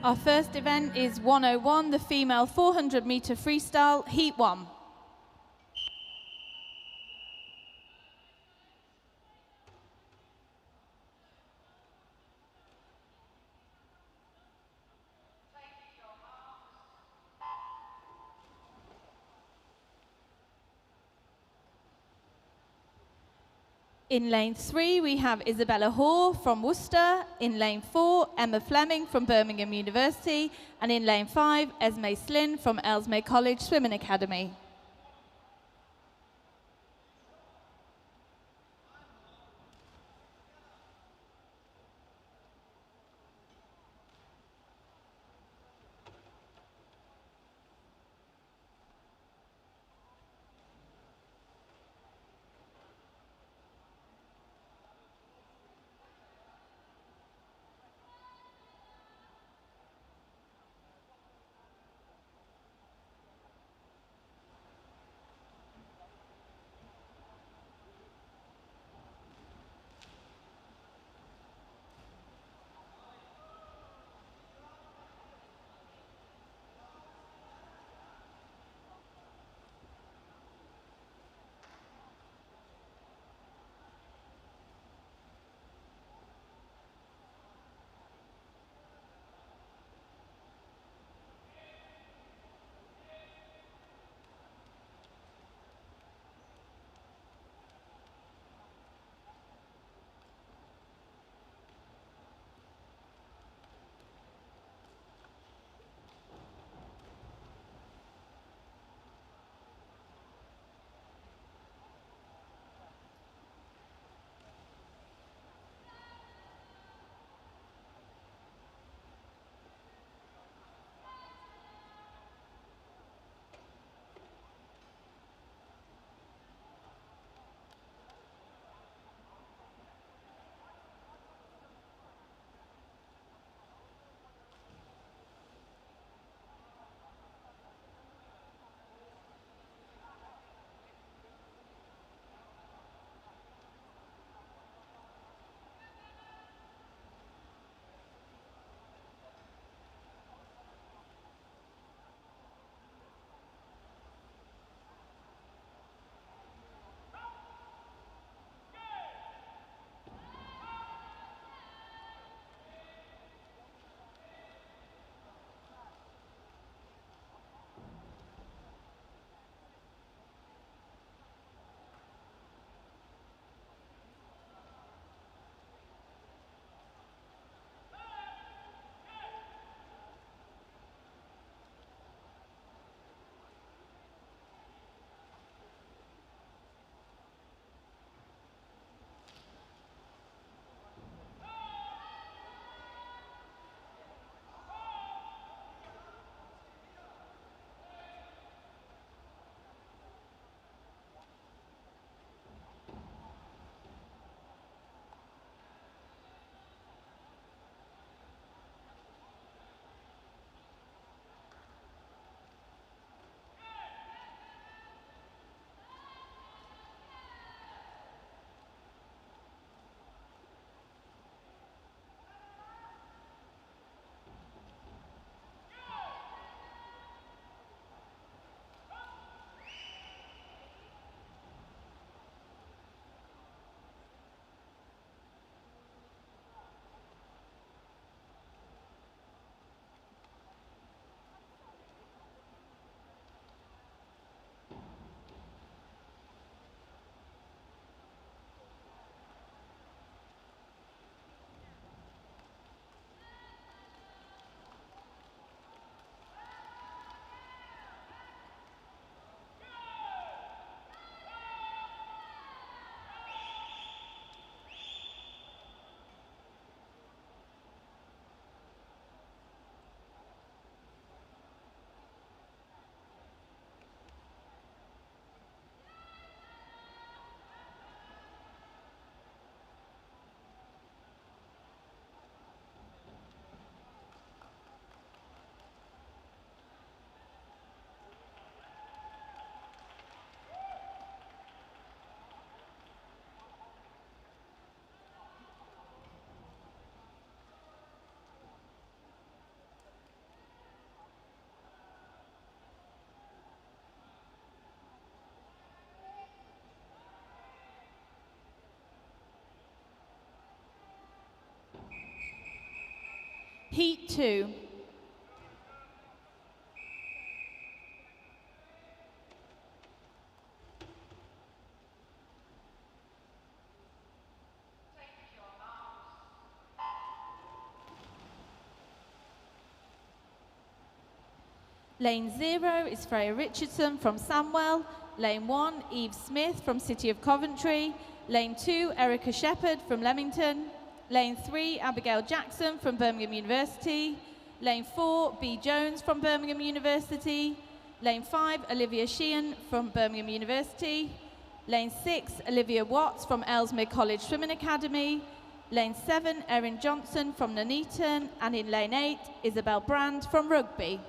Our first event is 101, the female 400-metre freestyle, Heat 1. In lane 3, we have Isabella Hoare from Worcester. In lane 4, Emma Fleming from Birmingham University. And in lane 5, Esme Slynn from Ellesmere College Swimming Academy. Heat 2. Lane 0 is Freya Richardson from Samwell. Lane 1, Eve Smith from City of Coventry. Lane 2, Erica Shepherd from Leamington. Lane 3, Abigail Jackson from Birmingham University. Lane 4, B Jones from Birmingham University. Lane 5, Olivia Sheehan from Birmingham University. Lane 6, Olivia Watts from Ellesmere College Swimming Academy. Lane 7, Erin Johnson from Nuneaton. And in Lane 8, Isabel Brand from Rugby.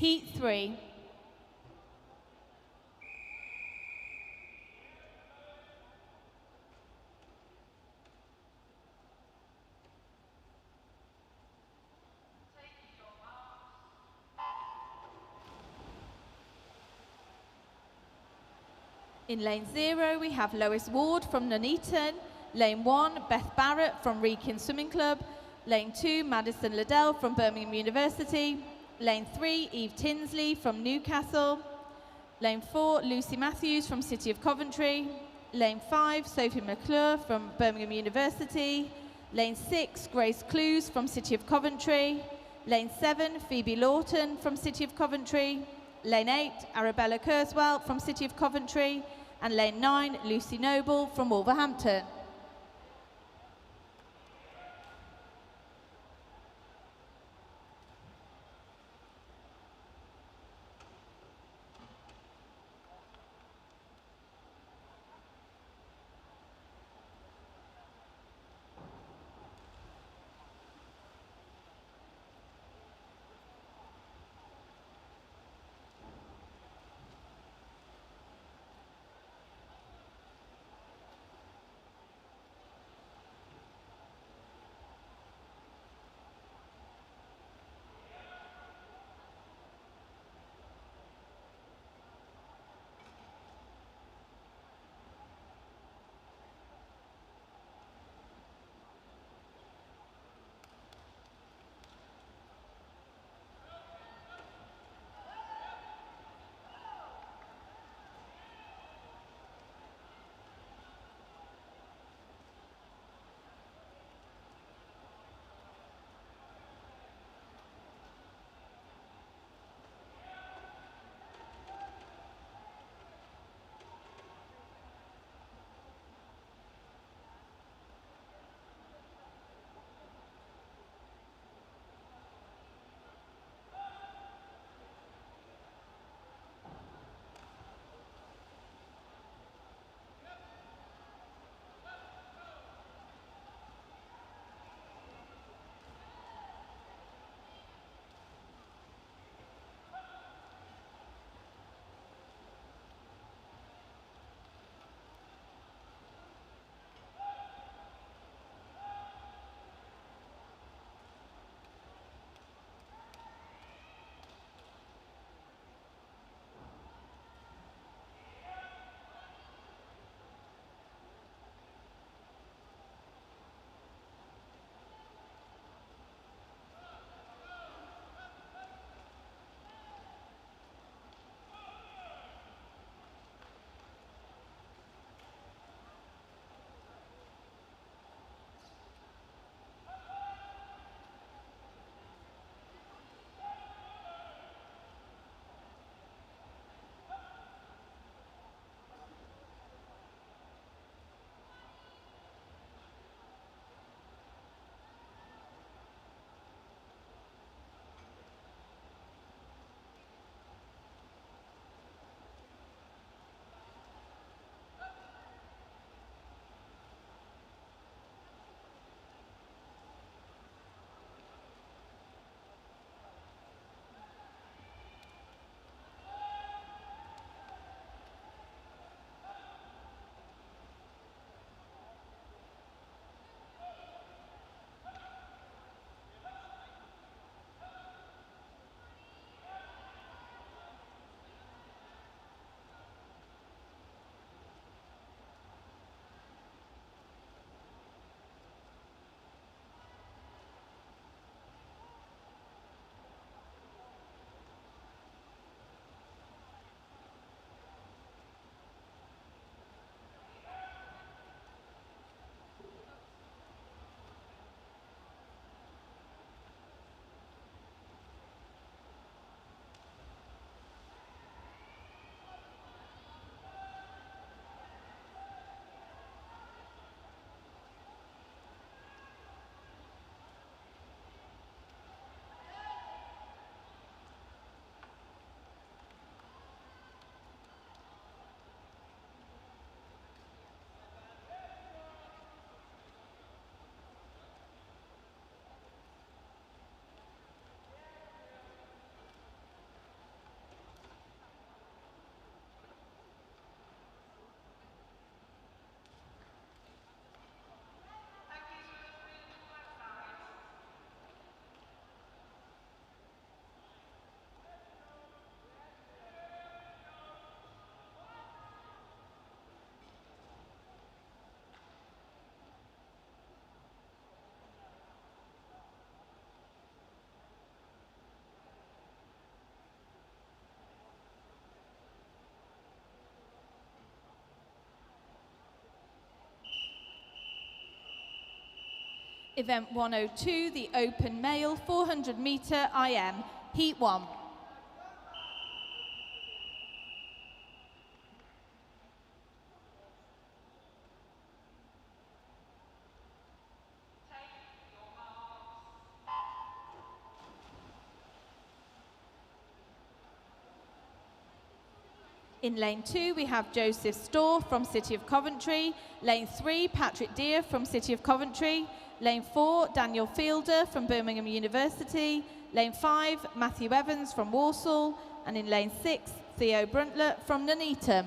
Heat 3. In lane 0, we have Lois Ward from Nuneaton. Lane 1, Beth Barrett from Wrekin Swimming Club. Lane 2, Madison Liddell from Birmingham University. Lane 3, Eve Tinsley from Newcastle. Lane 4, Lucy Matthews from City of Coventry. Lane 5, Sophie McClure from Birmingham University. Lane 6, Grace Clues from City of Coventry. Lane 7, Phoebe Lawton from City of Coventry. Lane 8, Arabella Kurzweil from City of Coventry. And lane 9, Lucy Noble from Wolverhampton. Event 102, the open male 400 metre IM, Heat 1. In lane 2, we have Joseph Storr from City of Coventry. Lane 3, Patrick Deere from City of Coventry. Lane 4, Daniel Fielder from Birmingham University. Lane 5, Matthew Evans from Walsall. And in lane 6, Theo Bruntler from Nuneaton.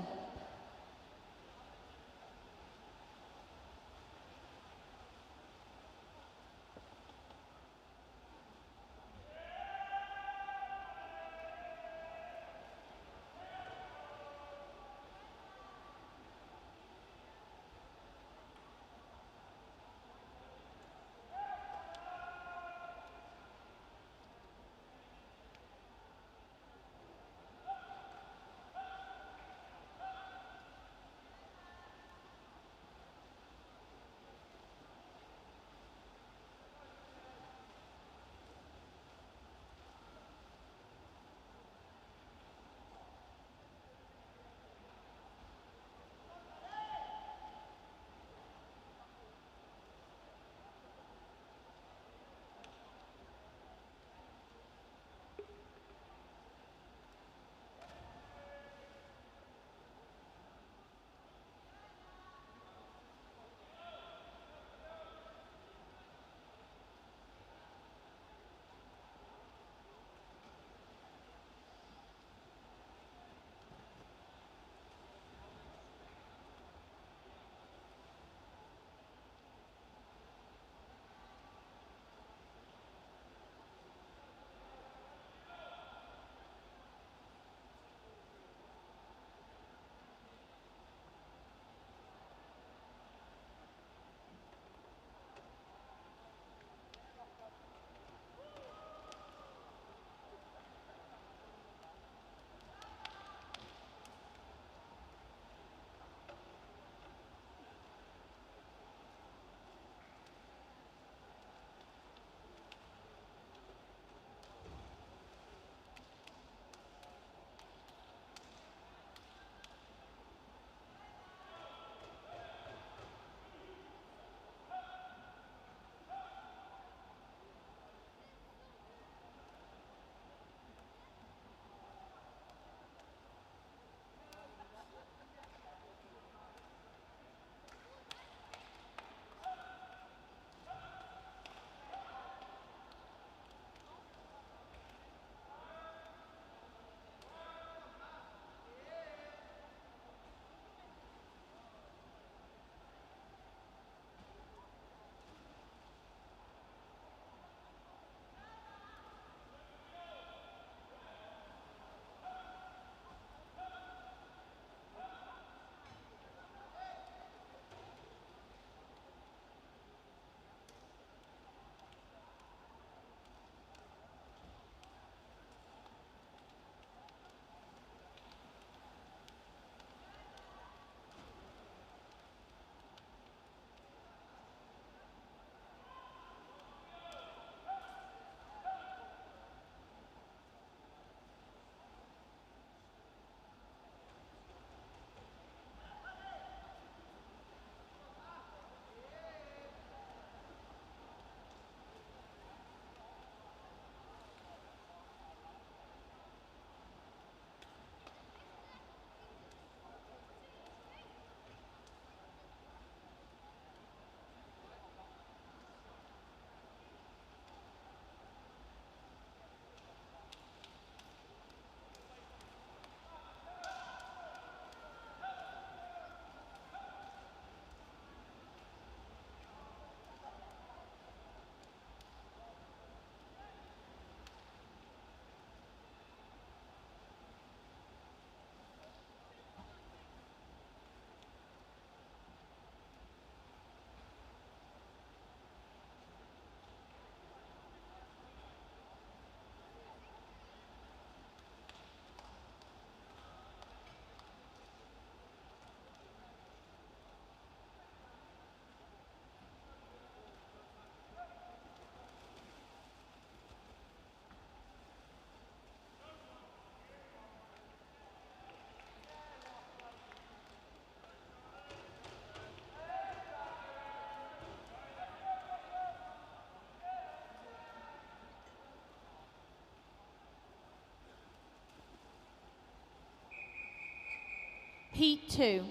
Heat 2.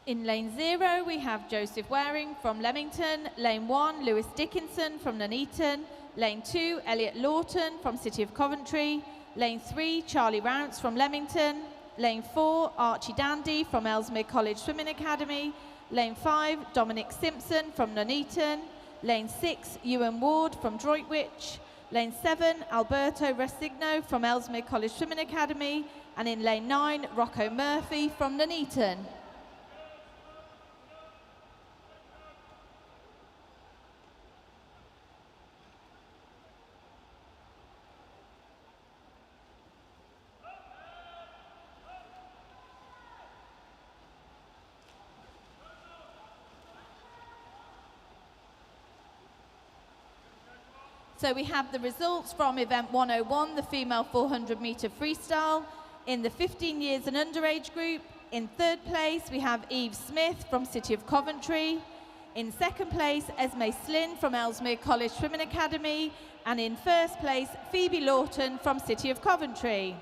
In lane 0, we have Joseph Waring from Leamington. Lane 1, Lewis Dickinson from Nuneaton. Lane 2, Elliot Lawton from City of Coventry. Lane 3, Charlie Rounce from Leamington. Lane 4, Archie Dandy from Ellesmere College Swimming Academy. Lane 5, Dominic Simpson from Nuneaton. Lane 6, Ewan Ward from Droitwich. Lane 7, Alberto Resigno from Ellesmere College Swimming Academy. And in lane 9, Rocco Murphy from Nuneaton. So we have the results from event 101, the female 400 metre freestyle. In the 15 years and underage group, in 3rd place, we have Eve Smith from City of Coventry. In 2nd place, Esme Slynn from Ellesmere College Swimming Academy. And in 1st place, Phoebe Lawton from City of Coventry.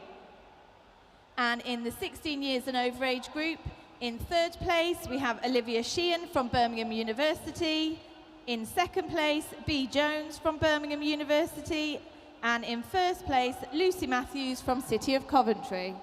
And in the 16 years and overage group, in 3rd place, we have Olivia Sheehan from Birmingham University. In 2nd place, B. Jones from Birmingham University. And in 1st place, Lucy Matthews from City of Coventry.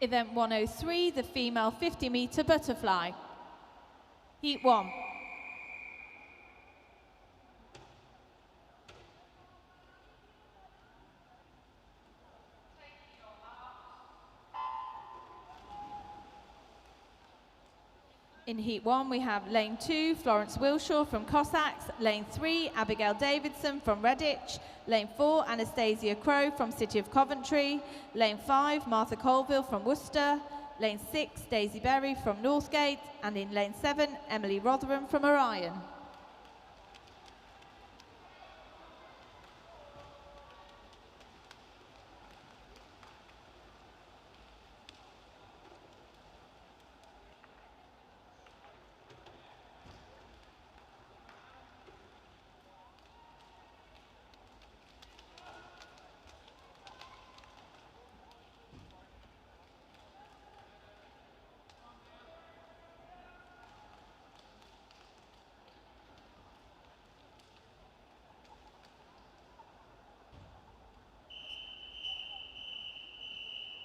Event 103, the female 50-metre butterfly. Heat 1. In Heat 1, we have Lane 2, Florence Wilshaw from Cossacks, Lane 3, Abigail Davidson from Redditch, Lane 4, Anastasia Crowe from City of Coventry, Lane 5, Martha Colville from Worcester, Lane 6, Daisy Berry from Northgate, and in Lane 7, Emily Rotherham from Orion.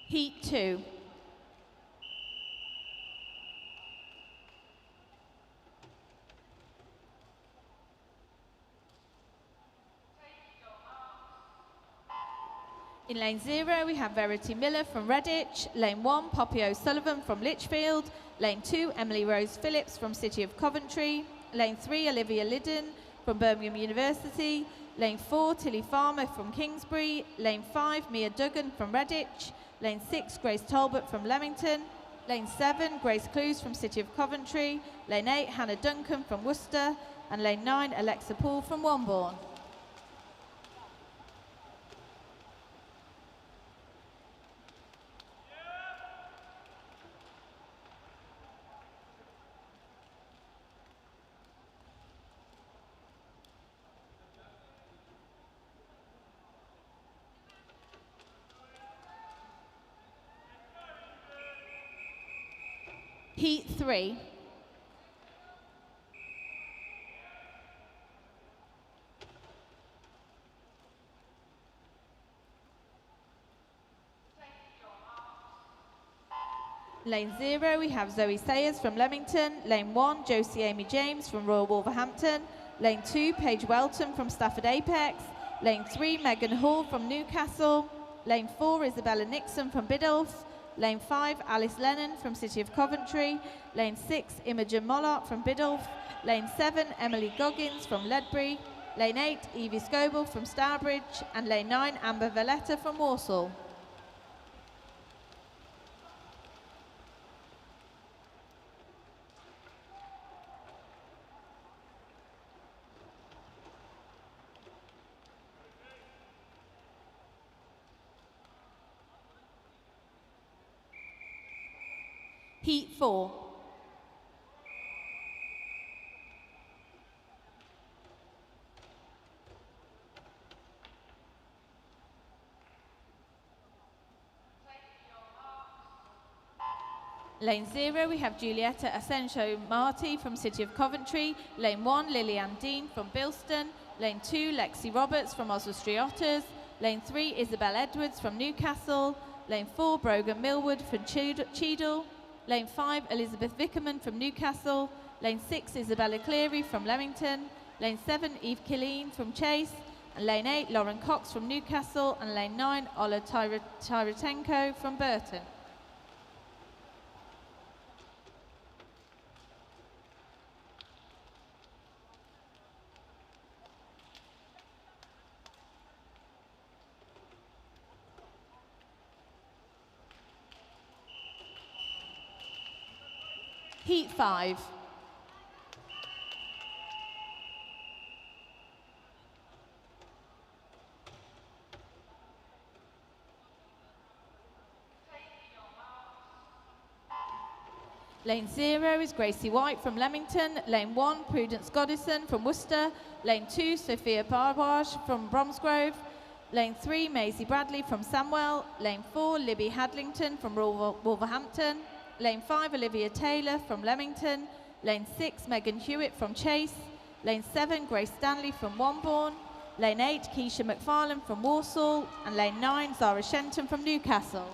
Heat 2. In Lane 0, we have Verity Miller from Redditch, Lane 1, Poppy O'Sullivan from Lichfield, Lane 2, Emily Rose Phillips from City of Coventry, Lane 3, Olivia Liddon from Birmingham University, Lane 4, Tilly Farmer from Kingsbury, Lane 5, Mia Duggan from Redditch, Lane 6, Grace Talbot from Leamington, Lane 7, Grace Clues from City of Coventry, Lane 8, Hannah Duncan from Worcester, and Lane 9, Alexa Paul from Wombourne. Heat 3. Lane 0, we have Zoe Sayers from Leamington. Lane 1, Josie Amy James from Royal Wolverhampton. Lane 2, Paige Welton from Stafford Apex. Lane 3, Megan Hall from Newcastle. Lane 4, Isabella Nixon from Biddulph. Lane 5, Alice Lennon from City of Coventry. Lane 6, Imogen Mollart from Biddulph. Lane 7, Emily Goggins from Ledbury. Lane 8, Evie Scoble from Stourbridge. And Lane 9, Amber Valletta from Walsall. Heat 4. Lane 0, we have Giulietta Asensio Marti from City of Coventry. Lane 1, Lillian Dean from Bilston. Lane 2, Lexi Roberts from Oswestry Otters. Lane 3, Isabel Edwards from Newcastle. Lane 4, Brogan Millwood from Cheadle. Lane 5, Elizabeth Vickerman from Newcastle. Lane 6, Isabella Cleary from Leamington. Lane 7, Eve Killeen from Chase. And Lane 8, Lauren Cox from Newcastle. And Lane 9, Ola Tyratenko from Burton. Heat 5. Lane 0 is Gracie White from Leamington. Lane 1, Prudence Goddison from Worcester. Lane 2, Sophia Barwaj from Bromsgrove. Lane 3, Maisie Bradley from Samwell. Lane 4, Libby Hadlington from Wolverhampton. Lane 5, Olivia Taylor from Leamington. Lane 6, Megan Hewitt from Chase. Lane 7, Grace Stanley from Wombourne. Lane 8, Keisha McFarlane from Walsall. And Lane 9, Zara Shenton from Newcastle.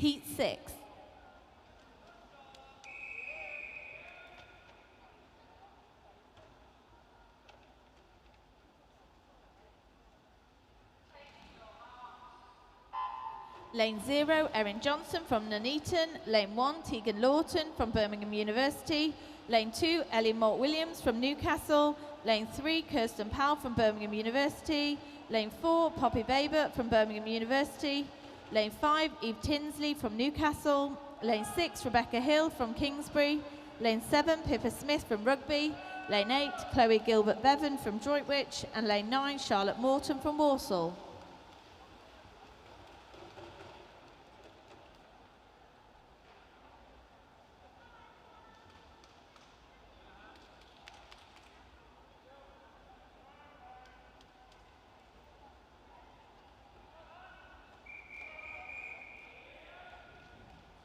Heat 6. Lane 0, Erin Johnson from Nuneaton. Lane 1, Tegan Lawton from Birmingham University. Lane 2, Ellie Mort-Williams from Newcastle. Lane 3, Kirsten Powell from Birmingham University. Lane 4, Poppy Babert from Birmingham University. Lane 5, Eve Tinsley from Newcastle. Lane 6, Rebecca Hill from Kingsbury. Lane 7, Pippa Smith from Rugby. Lane 8, Chloe Gilbert-Bevan from Droitwich. And Lane 9, Charlotte Morton from Walsall.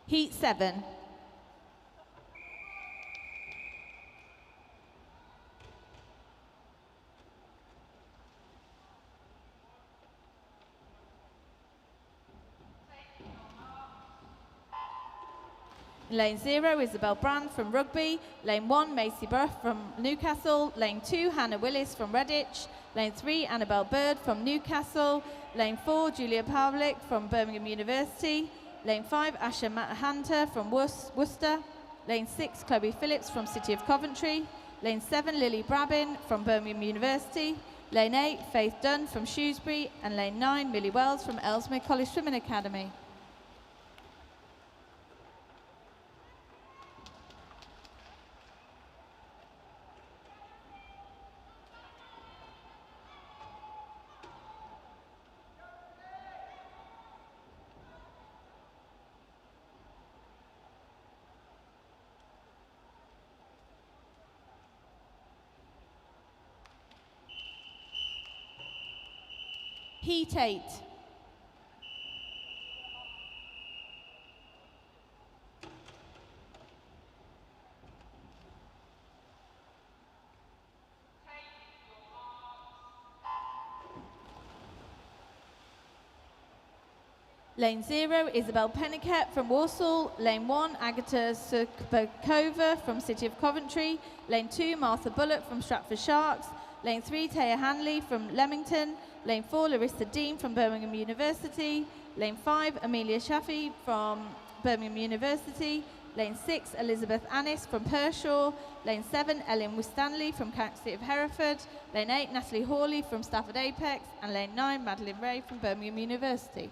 Heat 7. Lane 0, Isabel Brand from Rugby. Lane 1, Macy Bruff from Newcastle. Lane 2, Hannah Willis from Redditch. Lane 3, Annabelle Bird from Newcastle. Lane 4, Julia Pavlik from Birmingham University. Lane 5, Asha Hunter from Worcester. Lane 6, Chloe Phillips from City of Coventry. Lane 7, Lily Brabin from Birmingham University. Lane 8, Faith Dunn from Shrewsbury. And Lane 9, Millie Wells from Ellesmere College Swimming Academy. Heat 8. Lane 0, Isabel Pennicutt from Walsall. Lane 1, Agata Sukbakova from City of Coventry. Lane 2, Martha Bullock from Stratford Sharks. Lane 3, Taya Hanley from Leamington. Lane 4, Larissa Dean from Birmingham University. Lane 5, Amelia Shaffi from Birmingham University. Lane 6, Elizabeth Annis from Pershaw. Lane 7, Ellen Wistanley from County of Hereford. Lane 8, Natalie Hawley from Stafford Apex. And Lane 9, Madeline Ray from Birmingham University.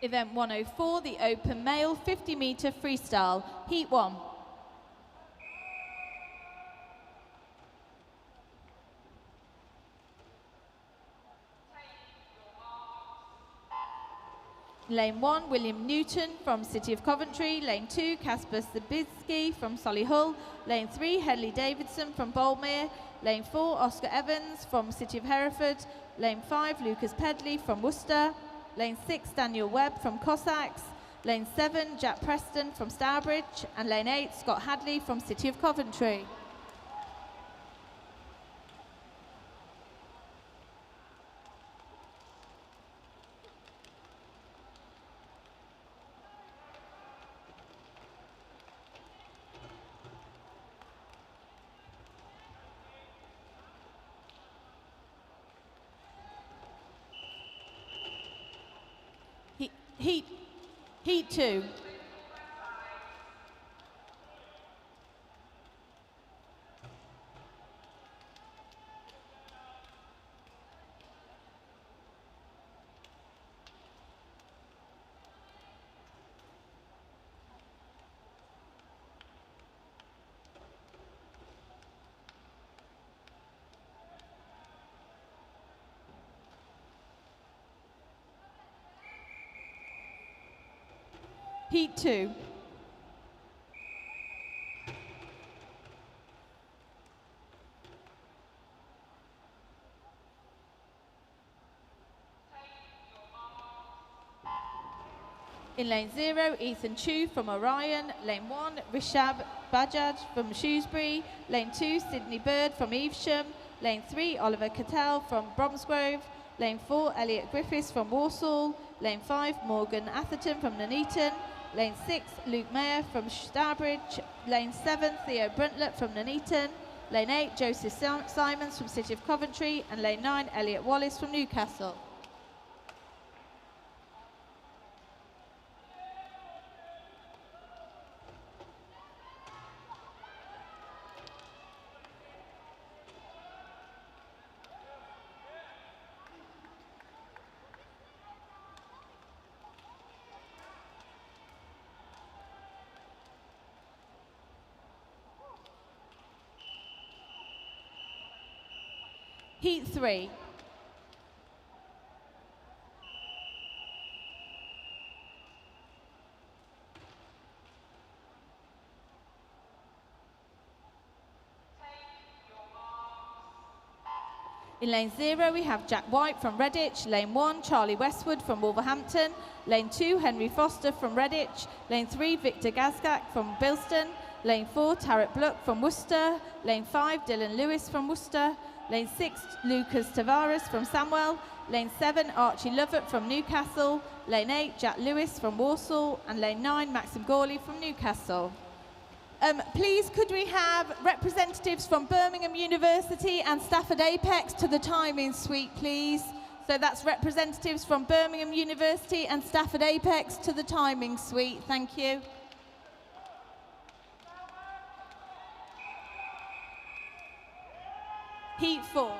Event 104, the open male 50-metre freestyle, Heat 1. Lane 1, William Newton from City of Coventry. Lane 2, Casper Zabitsky from Solihull. Lane 3, Hedley Davidson from Boldmere. Lane 4, Oscar Evans from City of Hereford. Lane 5, Lucas Pedley from Worcester. Lane 6, Daniel Webb from Cossacks. Lane 7, Jack Preston from Stourbridge. And Lane 8, Scott Hadley from City of Coventry. Heat 2. Heat 2. In lane 0, Ethan Chu from Orion. Lane 1, Rishabh Bajaj from Shrewsbury. Lane 2, Sydney Bird from Evesham. Lane 3, Oliver Cattell from Bromsgrove. Lane 4, Elliot Griffiths from Walsall. Lane 5, Morgan Atherton from Nuneaton. Lane 6, Luke Mayer from Starbridge. Lane 7, Theo Bruntlett from Nuneaton. Lane 8, Joseph Simons from City of Coventry. And lane 9, Elliot Wallace from Newcastle. Heat 3. In lane 0, we have Jack White from Redditch. Lane 1, Charlie Westwood from Wolverhampton. Lane 2, Henry Foster from Redditch. Lane 3, Victor Gazgak from Bilston. Lane 4, Tarek Bluck from Worcester. Lane 5, Dylan Lewis from Worcester. Lane 6, Lucas Tavares from Samwell. Lane 7, Archie Lovett from Newcastle. Lane 8, Jack Lewis from Walsall. And lane 9, Maxim Gawley from Newcastle. Please, could we have representatives from Birmingham University and Stafford Apex to the timing suite, please? So that's representatives from Birmingham University and Stafford Apex to the timing suite. Thank you. Heat 4.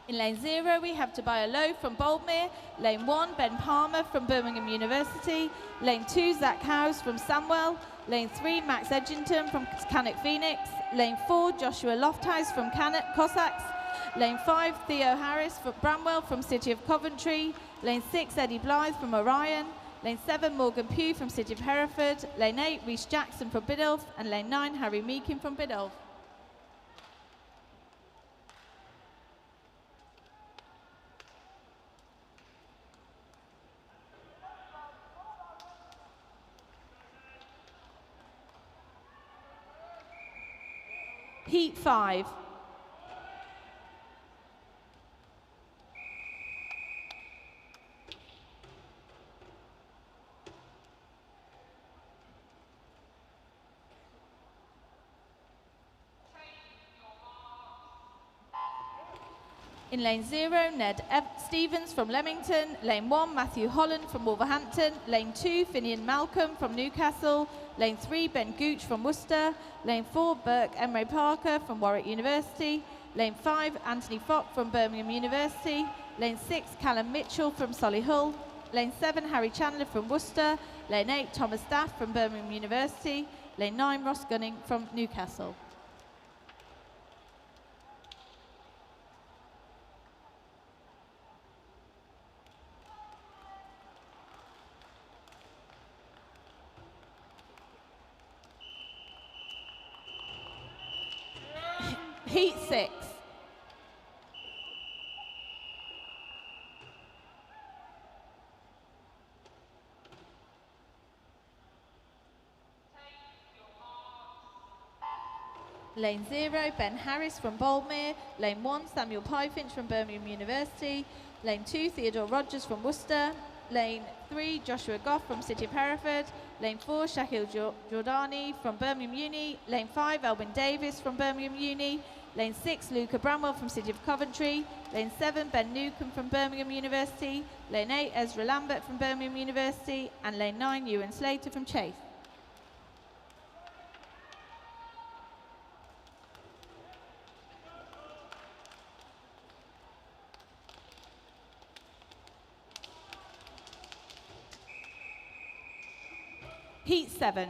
In lane 0, we have Tobiah Lowe from Boldmere. Lane 1, Ben Palmer from Birmingham University. Lane 2, Zach Howes from Samwell. Lane 3, Max Edgington from Cannock Phoenix. Lane 4, Joshua Lofthouse from Cossacks. Lane 5, Theo Harris from Bramwell from City of Coventry. Lane 6, Eddie Blythe from Orion. Lane 7, Morgan Pugh from City of Hereford. Lane 8, Rhys Jackson from Biddulph. And lane 9, Harry Meakin from Biddulph. Heat 5. In lane 0, Ned Stevens from Leamington. Lane 1, Matthew Holland from Wolverhampton. Lane 2, Finian Malcolm from Newcastle. Lane 3, Ben Gooch from Worcester. Lane 4, Burke Emre Parker from Warwick University. Lane 5, Anthony Fock from Birmingham University. Lane 6, Callum Mitchell from Solihull. Lane 7, Harry Chandler from Worcester. Lane 8, Thomas Staff from Birmingham University. Lane 9, Ross Gunning from Newcastle. Heat 6. Lane 0, Ben Harris from Boldmere. Lane 1, Samuel Pyfinch from Birmingham University. Lane 2, Theodore Rogers from Worcester. Lane 3, Joshua Goff from City of Hereford. Lane 4, Shakil Jordani from Birmingham Uni. Lane 5, Elwyn Davis from Birmingham Uni. Lane 6, Luca Bramwell from City of Coventry. Lane 7, Ben Newcombe from Birmingham University. Lane 8, Ezra Lambert from Birmingham University. And lane 9, Ewan Slater from Chase. Heat 7.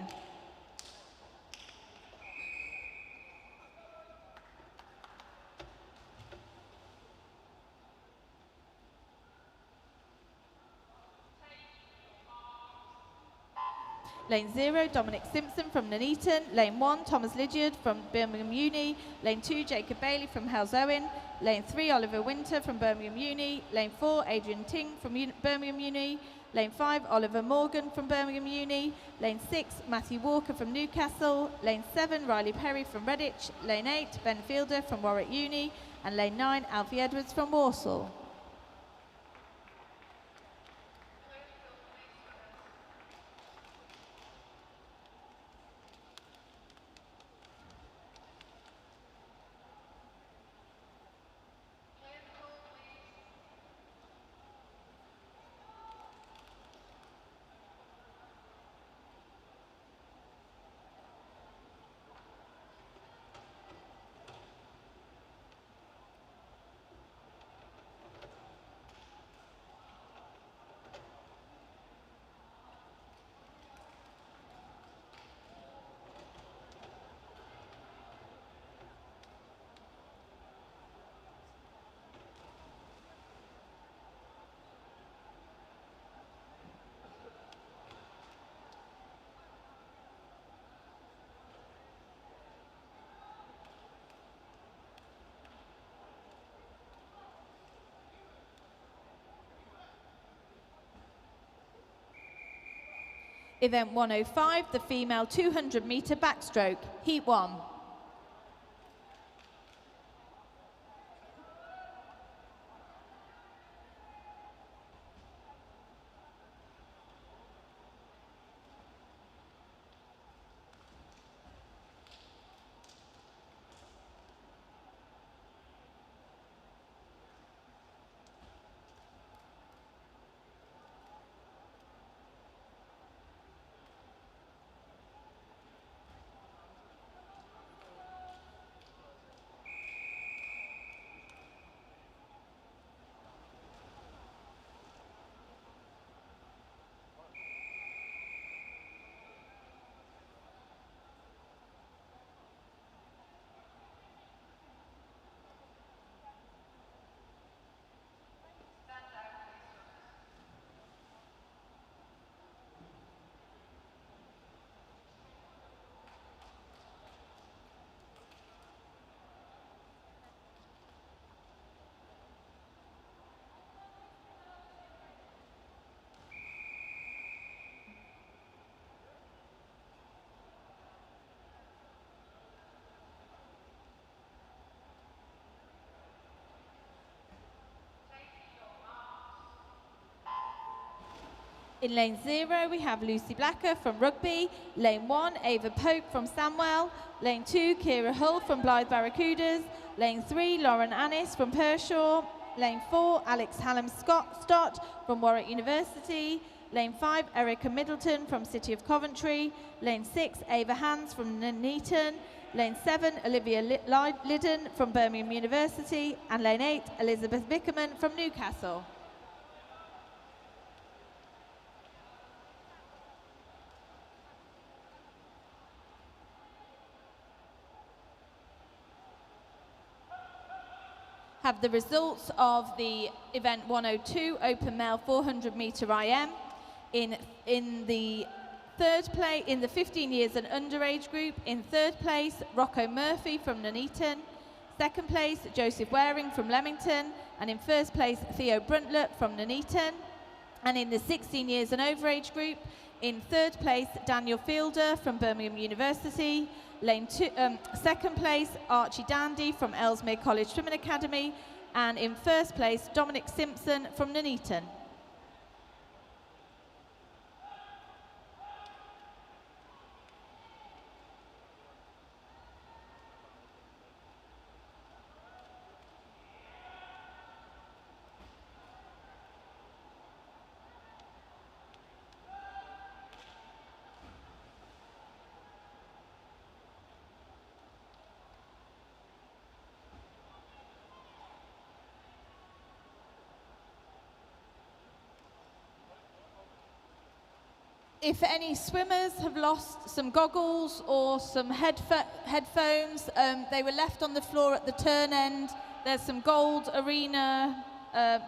Lane 0, Dominic Simpson from Nuneaton. Lane 1, Thomas Lydiard from Birmingham Uni. Lane 2, Jacob Bailey from Hell's Owen. Lane 3, Oliver Winter from Birmingham Uni. Lane 4, Adrian Ting from Birmingham Uni. Lane 5, Oliver Morgan from Birmingham Uni. Lane 6, Matthew Walker from Newcastle. Lane 7, Riley Perry from Redditch. Lane 8, Ben Fielder from Warwick Uni. And Lane 9, Alfie Edwards from Walsall. Event 105, the female 200-metre backstroke, Heat 1. In lane 0, we have Lucy Blacker from Rugby. Lane 1, Ava Pope from Samwell. Lane 2, Kira Hull from Blythe Barracudas. Lane 3, Lauren Annis from Pershaw. Lane 4, Alex Hallam Stott from Warwick University. Lane 5, Erica Middleton from City of Coventry. Lane 6, Ava Hans from Nuneaton. Lane 7, Olivia Liddon from Birmingham University. And Lane 8, Elizabeth Vickerman from Newcastle. Have the results of the event 102 open male 400 metre IM in the third place in the 15 years and underage group. In third place, Rocco Murphy from Nuneaton. Second place, Joseph Waring from Leamington, and in first place, Theo Bruntlett from Nuneaton. And in the 16 years and overage group, in third place, Daniel Fielder from Birmingham University. Second place, Archie Dandy from Ellesmere College Swimming Academy. And in first place, Dominic Simpson from Nuneaton. If any swimmers have lost some goggles or some headphones, they were left on the floor at the turn end. There's some gold arena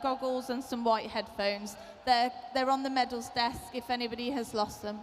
goggles and some white headphones. They're on the medals desk if anybody has lost them.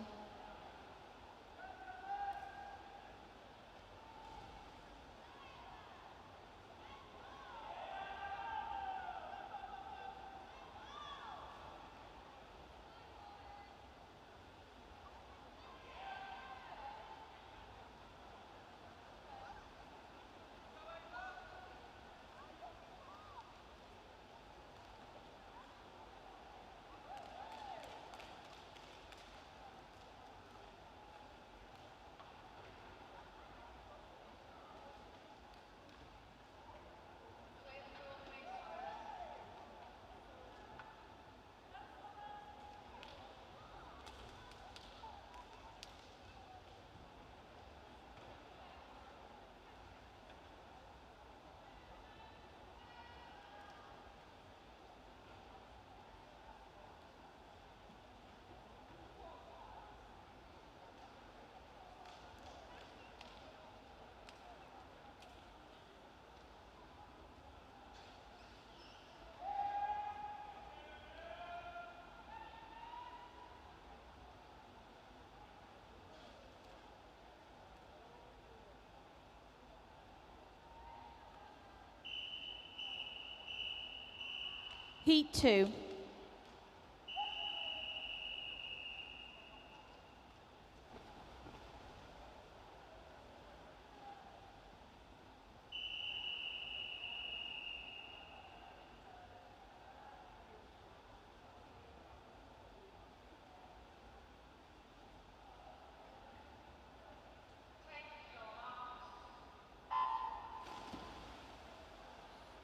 Heat 2.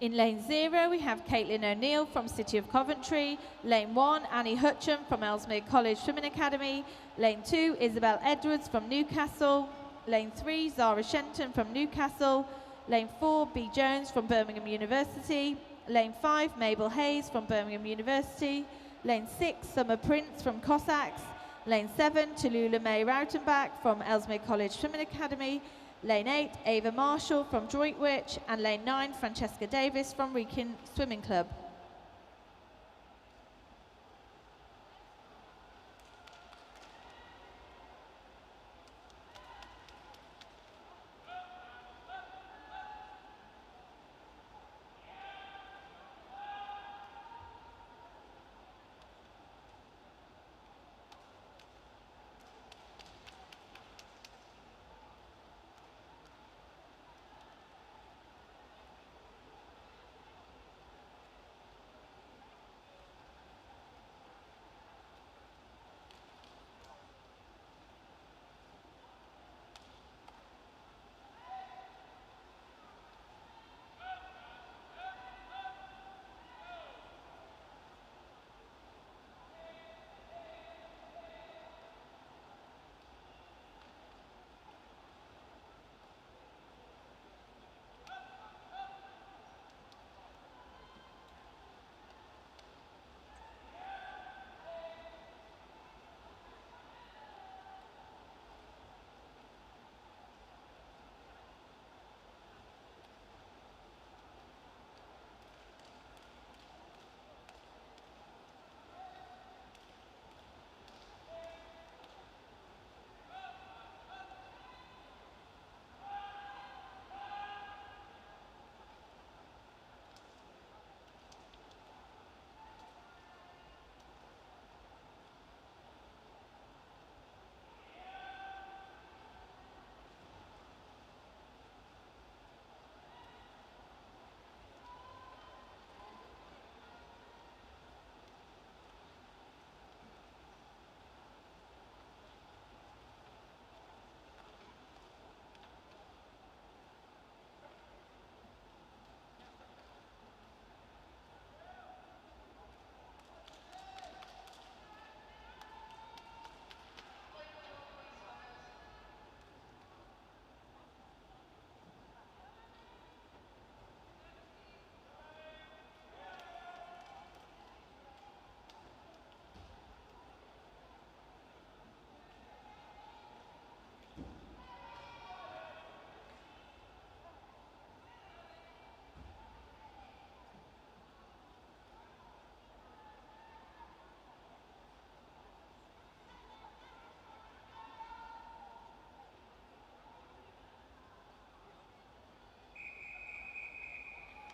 In lane 0, we have Caitlin O'Neill from City of Coventry. Lane 1, Annie Hutcham from Ellesmere College Swimming Academy. Lane 2, Isabel Edwards from Newcastle. Lane 3, Zara Shenton from Newcastle. Lane 4, B Jones from Birmingham University. Lane 5, Mabel Hayes from Birmingham University. Lane 6, Summer Prince from Cossacks. Lane 7, Tallulah May Rautenbach from Ellesmere College Swimming Academy. Lane 8, Ava Marshall from Droitwich, and Lane 9, Francesca Davis from Wrekin Swimming Club.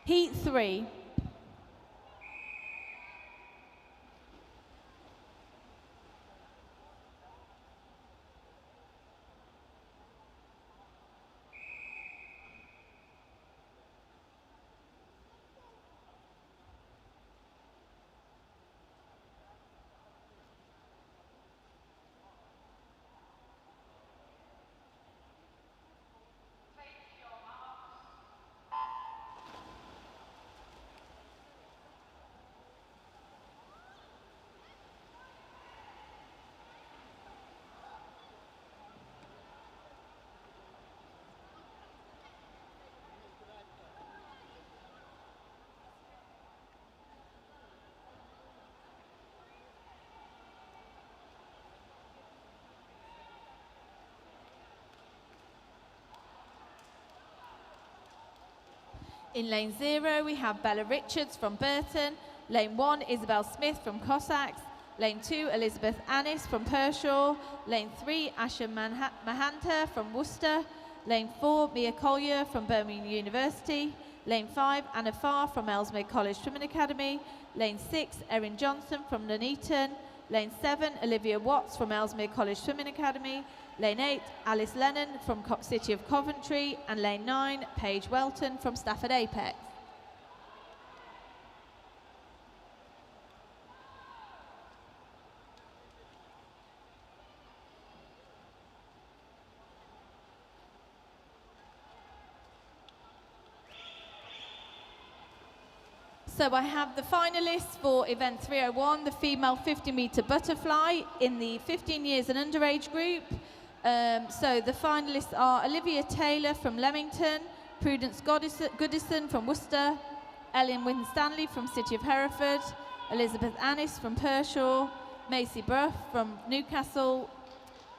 Heat 3. In lane 0, we have Bella Richards from Burton. Lane 1, Isabel Smith from Cossacks. Lane 2, Elizabeth Annis from Pershaw. Lane 3, Asha Mahanta from Worcester. Lane 4, Mia Collier from Birmingham University. Lane 5, Anna Farr from Ellesmere College Swimming Academy. Lane 6, Erin Johnson from Nuneaton. Lane 7, Olivia Watts from Ellesmere College Swimming Academy. Lane 8, Alice Lennon from City of Coventry, and Lane 9, Paige Welton from Stafford Apex. So I have the finalists for event 301, the female 50-metre butterfly in the 15 years and underage group. So the finalists are Olivia Taylor from Leamington, Prudence Goodison from Worcester, Ellen Winstanley from City of Hereford, Elizabeth Annis from Pershaw, Macy Bruff from Newcastle,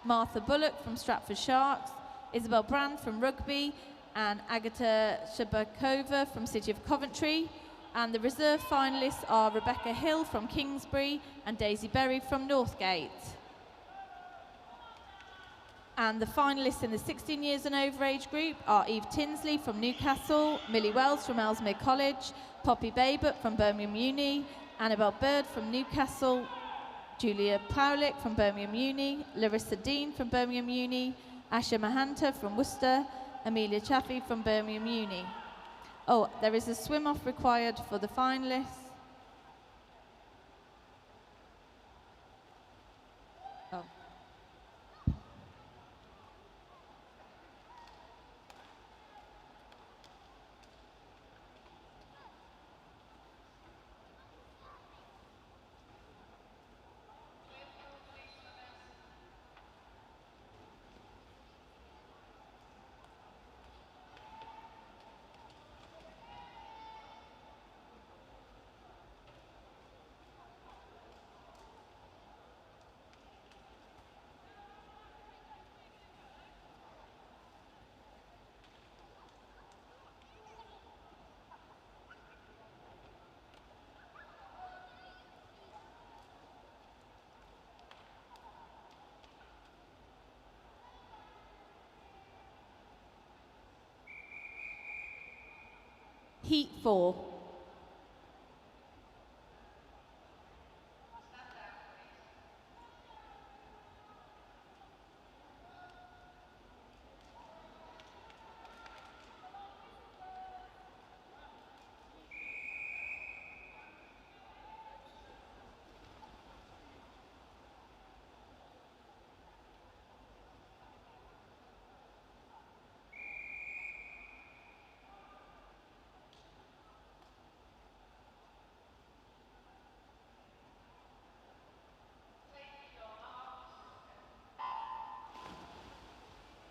Martha Bullock from Stratford Sharks, Isabel Brand from Rugby, and Agata Shabakova from City of Coventry. And the reserve finalists are Rebecca Hill from Kingsbury and Daisy Berry from Northgate. And the finalists in the 16 years and over age group are Eve Tinsley from Newcastle, Millie Wells from Ellesmere College, Poppy Babbitt from Birmingham Uni, Annabelle Bird from Newcastle, Julia Powlick from Birmingham Uni, Larissa Dean from Birmingham Uni, Asha Mahanta from Worcester, Amelia Chaffee from Birmingham Uni. Oh, there is a swim-off required for the finalists. Oh. Heat 4.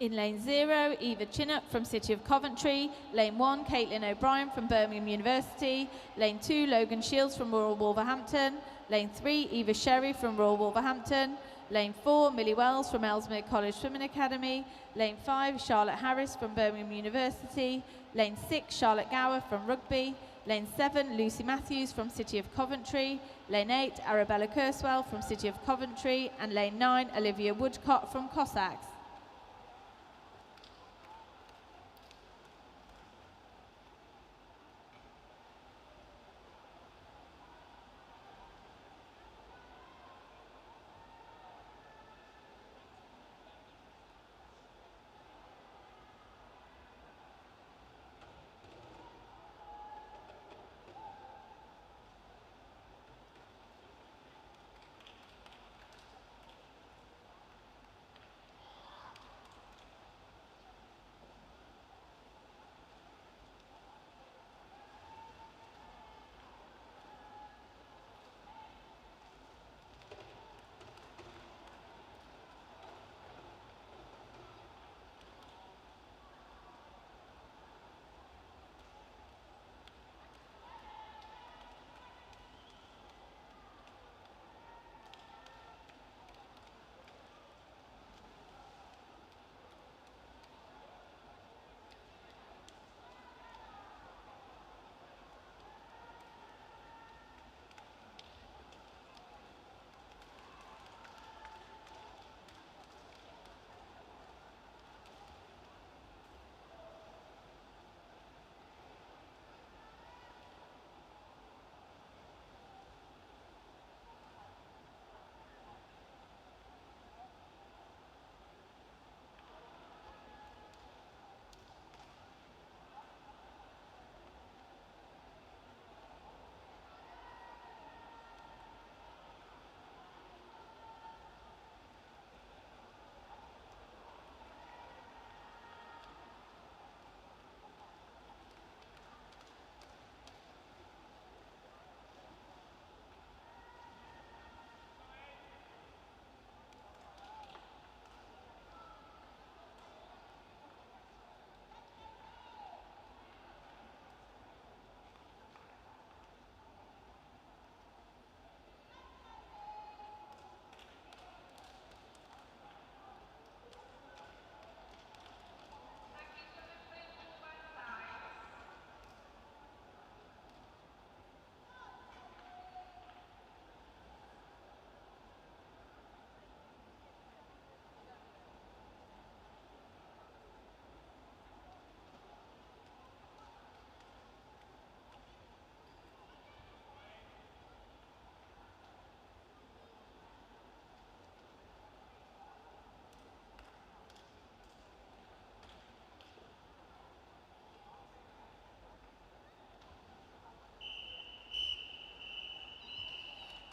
In lane 0, Eva Chinnock from City of Coventry. Lane 1, Caitlin O'Brien from Birmingham University. Lane 2, Logan Shields from Royal Wolverhampton. Lane 3, Eva Sherry from Royal Wolverhampton. Lane 4, Millie Wells from Ellesmere College Swimming Academy. Lane 5, Charlotte Harris from Birmingham University. Lane 6, Charlotte Gower from Rugby. Lane 7, Lucy Matthews from City of Coventry. Lane 8, Arabella Kurswell from City of Coventry. And Lane 9, Olivia Woodcott from Cossacks.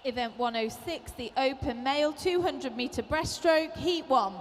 Event 106, the open male 200 metre breaststroke, heat 1.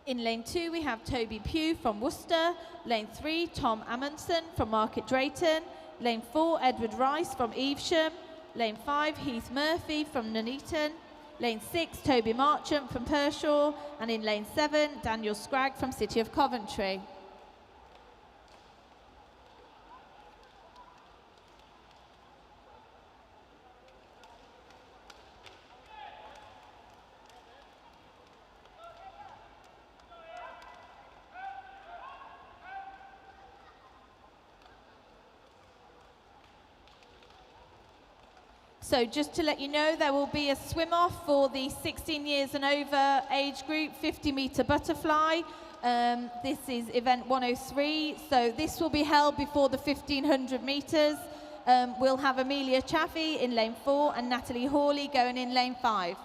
In lane 2, we have Toby Pugh from Worcester. Lane 3, Tom Amundsen from Market Drayton. Lane 4, Edward Rice from Evesham. Lane 5, Heath Murphy from Nuneaton. Lane 6, Toby Marchant from Pershaw. And in lane 7, Daniel Scragg from City of Coventry. So just to let you know, there will be a swim-off for the 16 years and over age group, 50 metre butterfly. This is event 103, so this will be held before the 1500 metres. We'll have Amelia Chaffee in lane 4 and Natalie Hawley going in lane 5.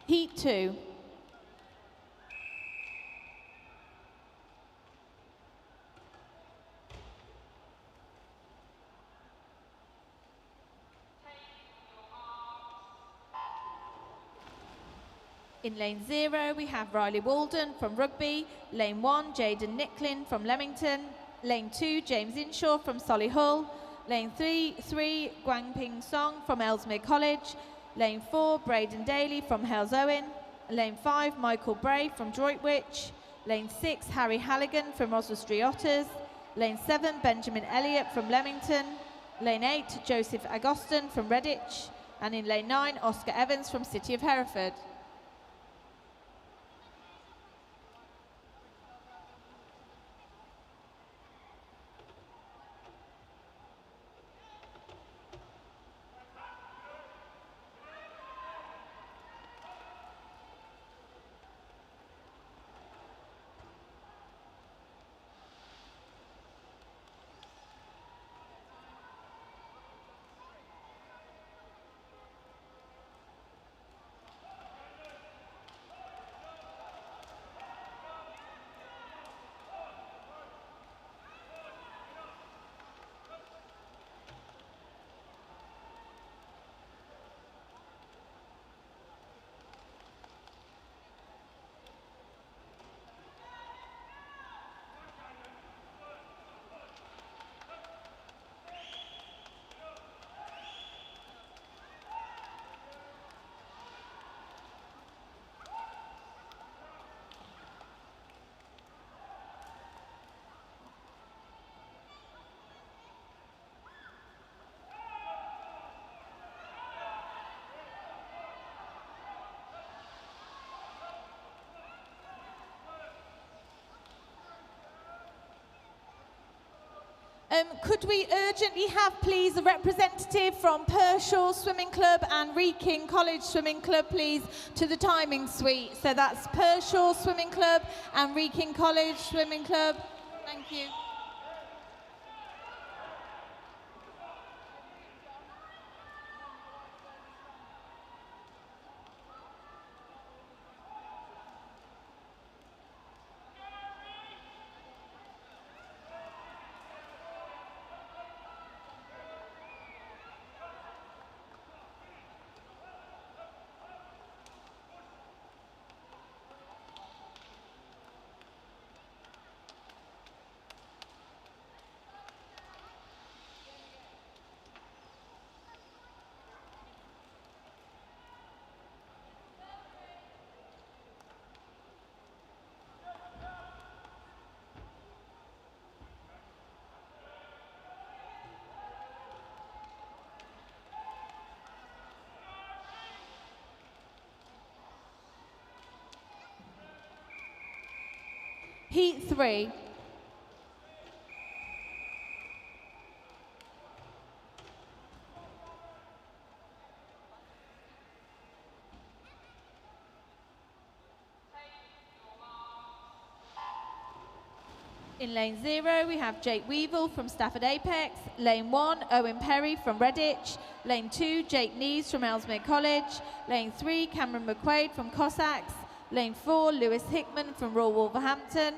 Heat 2. In lane 0, we have Riley Walden from Rugby. Lane 1, Jaden Nicklin from Leamington. Lane 2, James Inshaw from Solihull. Lane 3, Guangping Song from Ellesmere College. Lane 4, Braden Daly from Hales Owen. Lane 5, Michael Bray from Droitwich. Lane 6, Harry Halligan from Oswestry Otters. Lane 7, Benjamin Elliott from Leamington. Lane 8, Joseph Agoston from Redditch. And in lane 9, Oscar Evans from City of Hereford. Could we urgently have, please, a representative from Pershore Swimming Club and Wrekin College Swimming Club, please, to the timing suite. So that's Pershore Swimming Club and Wrekin College Swimming Club. Thank you. Heat 3. In lane 0, we have Jake Weevil from Stafford Apex. Lane 1, Owen Perry from Redditch. Lane 2, Jake Neves from Ellesmere College. Lane 3, Cameron McQuaid from Cossacks. Lane 4, Lewis Hickman from Royal Wolverhampton.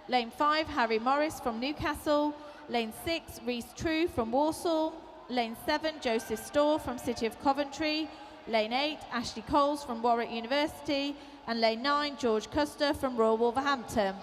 Lane 5, Harry Morris from Newcastle. Lane 6, Reese True from Walsall. Lane 7, Joseph Storr from City of Coventry. Lane 8, Ashley Coles from Warwick University. And Lane 9, George Custer from Royal Wolverhampton.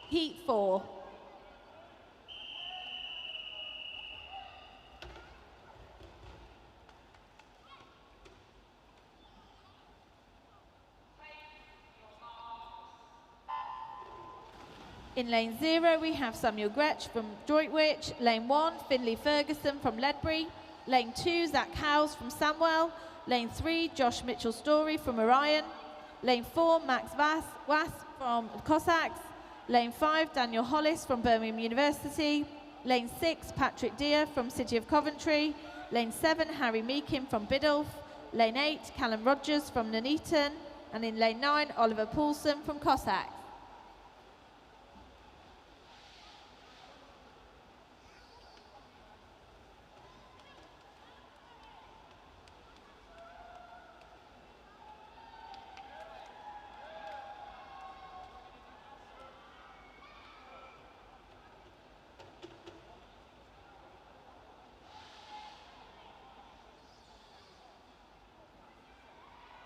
Heat 4. In lane 0, we have Samuel Gretsch from Droitwich. Lane 1, Finley Ferguson from Ledbury. Lane 2, Zach Howes from Samwell. Lane 3, Josh Mitchell-Story from Orion. Lane 4, Max Wass from Cossacks. Lane 5, Daniel Hollis from Birmingham University. Lane 6, Patrick Deere from City of Coventry. Lane 7, Harry Meakin from Biddulph. Lane 8, Callum Rogers from Nuneaton. And in lane 9, Oliver Poulsen from Cossacks.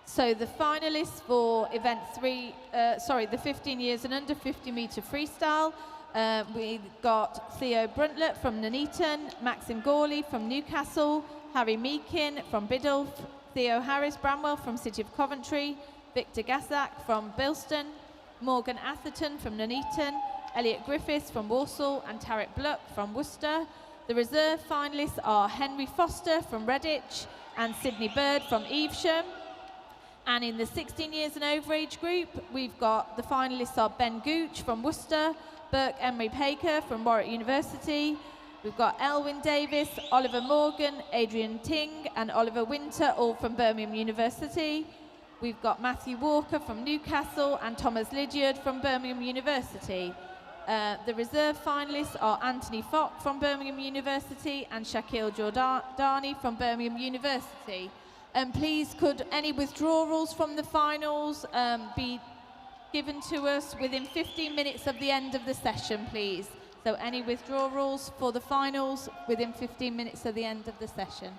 So the finalists for event 3, the 15 years and under 50 metre freestyle, we've got Theo Bruntlett from Nuneaton, Maxim Gawley from Newcastle, Harry Meakin from Biddulph, Theo Harris Bramwell from City of Coventry, Victor Gasak from Bilston, Morgan Atherton from Nuneaton, Elliot Griffiths from Walsall and Tarek Bluck from Worcester. The reserve finalists are Henry Foster from Redditch and Sydney Bird from Evesham. And in the 16 years and over age group, we've got the finalists are Ben Gooch from Worcester, Burke Emery Paker from Warwick University. We've got Elwyn Davis, Oliver Morgan, Adrian Ting and Oliver Winter, all from Birmingham University. We've got Matthew Walker from Newcastle and Thomas Lydiard from Birmingham University. The reserve finalists are Anthony Fock from Birmingham University and Shaquille Jordani from Birmingham University. Please, could any withdrawals from the finals be given to us within 15 minutes of the end of the session, please? So any withdrawals for the finals within 15 minutes of the end of the session.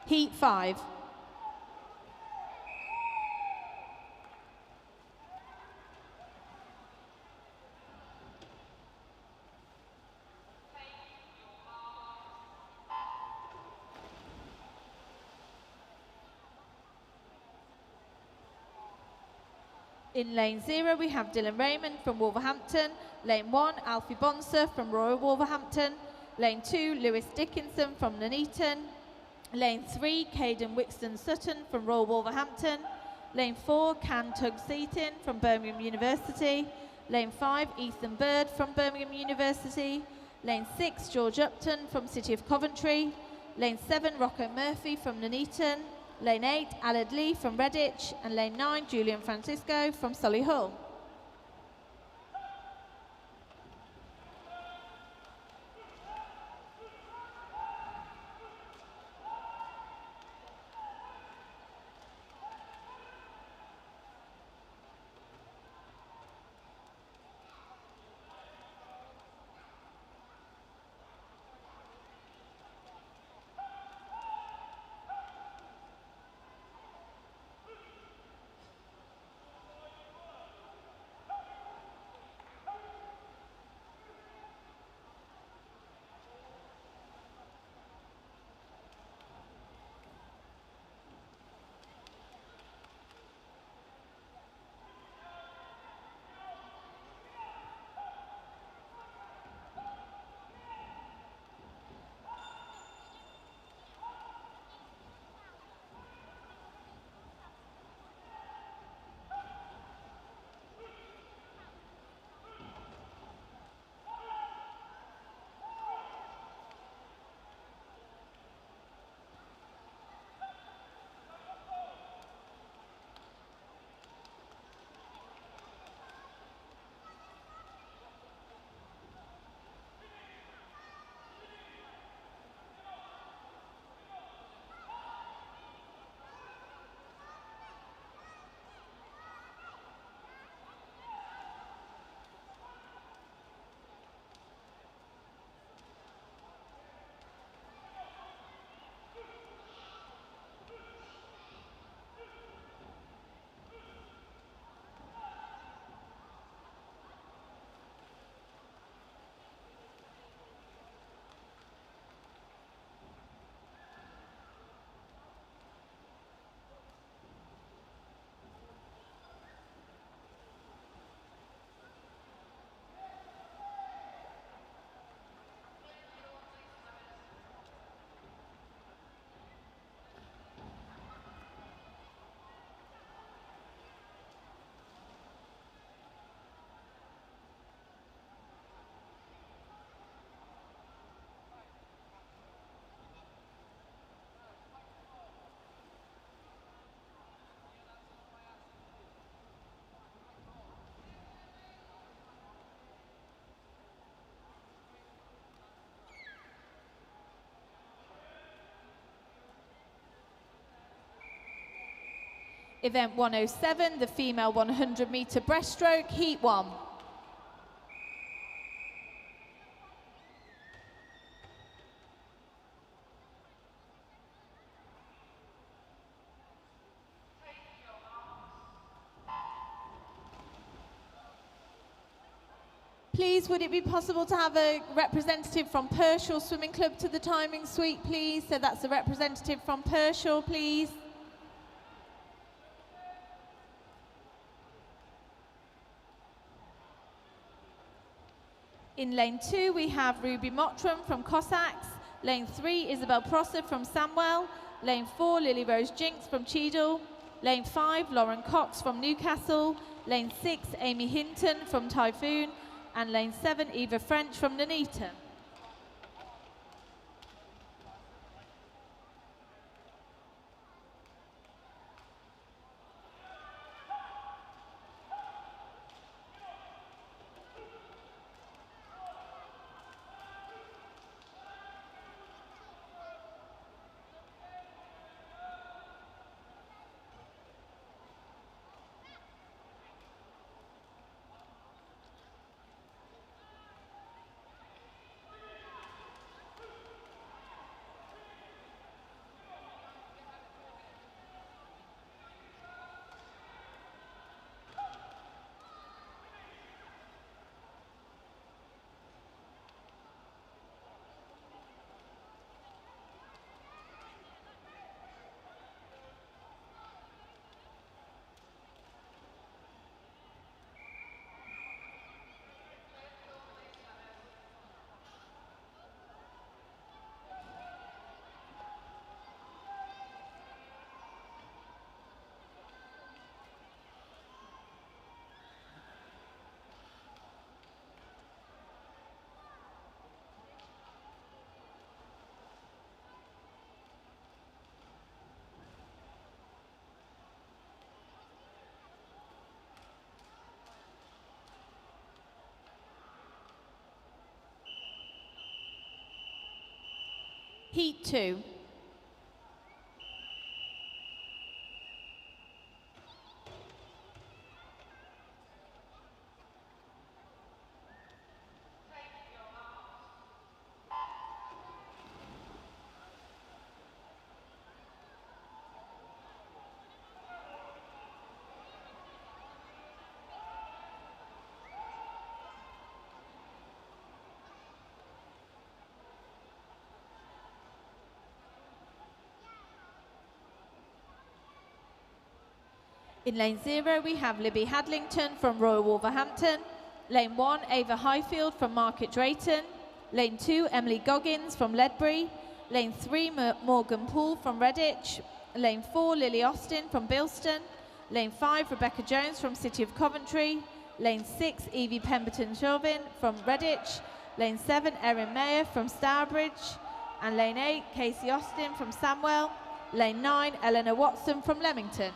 Heat 5. In lane 0, we have Dylan Raymond from Wolverhampton. Lane 1, Alfie Bonser from Royal Wolverhampton. Lane 2, Lewis Dickinson from Nuneaton. Lane 3, Caden Wixton Sutton from Royal Wolverhampton. Lane 4, Can Tug-Seaton from Birmingham University. Lane 5, Ethan Bird from Birmingham University. Lane 6, George Upton from City of Coventry. Lane 7, Rocco Murphy from Nuneaton. Lane 8, Aled Lee from Redditch. And Lane 9, Julian Francisco from Solihull. Event 107, the female 100-metre breaststroke, heat 1. Please, would it be possible to have a representative from Pershore Swimming Club to the timing suite, please? So that's a representative from Pershore, please. In lane 2, we have Ruby Mottram from Cossacks. Lane 3, Isabel Prosser from Samwell. Lane 4, Lily Rose Jinks from Cheadle. Lane 5, Lauren Cox from Newcastle. Lane 6, Amy Hinton from Typhoon. And lane 7, Eva French from Nuneaton. Heat 2. In lane 0, we have Libby Hadlington from Royal Wolverhampton. Lane 1, Ava Highfield from Market Drayton. Lane 2, Emily Goggins from Ledbury. Lane 3, Morgan Poole from Redditch. Lane 4, Lily Austin from Bilston. Lane 5, Rebecca Jones from City of Coventry. Lane 6, Evie Pemberton-Chauvin from Redditch. Lane 7, Erin Mayer from Stourbridge. And lane 8, Casey Austin from Samwell. Lane 9, Eleanor Watson from Leamington.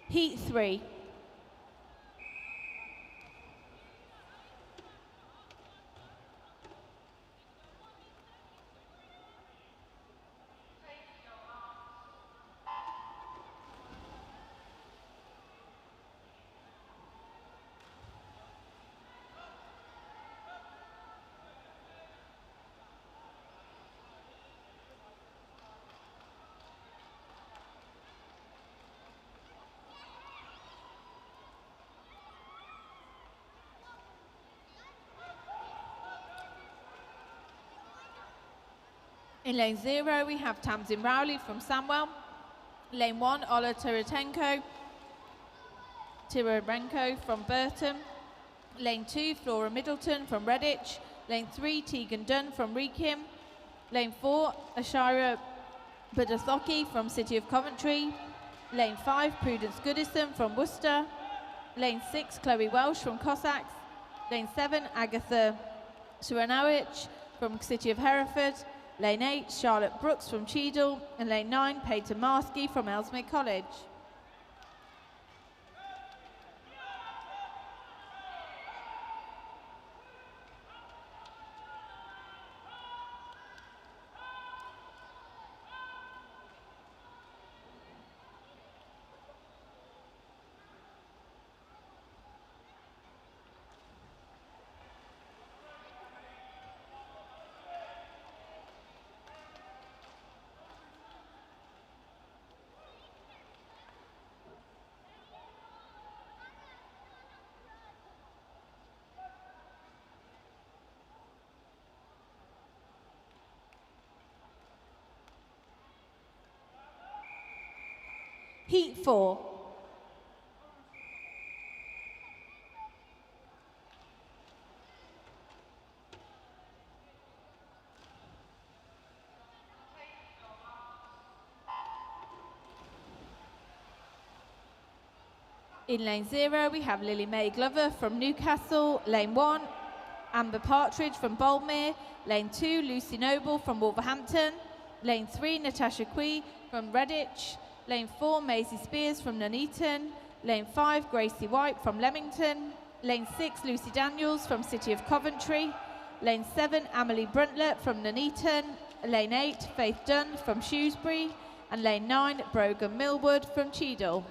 Heat 3. In lane 0, we have Tamsin Rowley from Samwell. Lane 1, Ola Taratenko. Tirarenko from Burton. Lane 2, Flora Middleton from Redditch. Lane 3, Tegan Dunn from Wrekin. Lane 4, Ashira Budasocki from City of Coventry. Lane 5, Prudence Goodison from Worcester. Lane 6, Chloe Welsh from Cossacks. Lane 7, Agatha Suranowicz from City of Hereford. Lane 8, Charlotte Brooks from Cheadle. And Lane 9, Peyton Marsky from Ellesmere College. Heat 4. In lane 0, we have Lily Mae Glover from Newcastle. Lane 1, Amber Partridge from Boldmere. Lane 2, Lucy Noble from Wolverhampton. Lane 3, Natasha Quee from Redditch. Lane 4, Maisie Spears from Nuneaton. Lane 5, Gracie White from Leamington. Lane 6, Lucy Daniels from City of Coventry. Lane 7, Amelie Bruntlett from Nuneaton. Lane 8, Faith Dunn from Shrewsbury. And Lane 9, Brogan Millwood from Cheadle.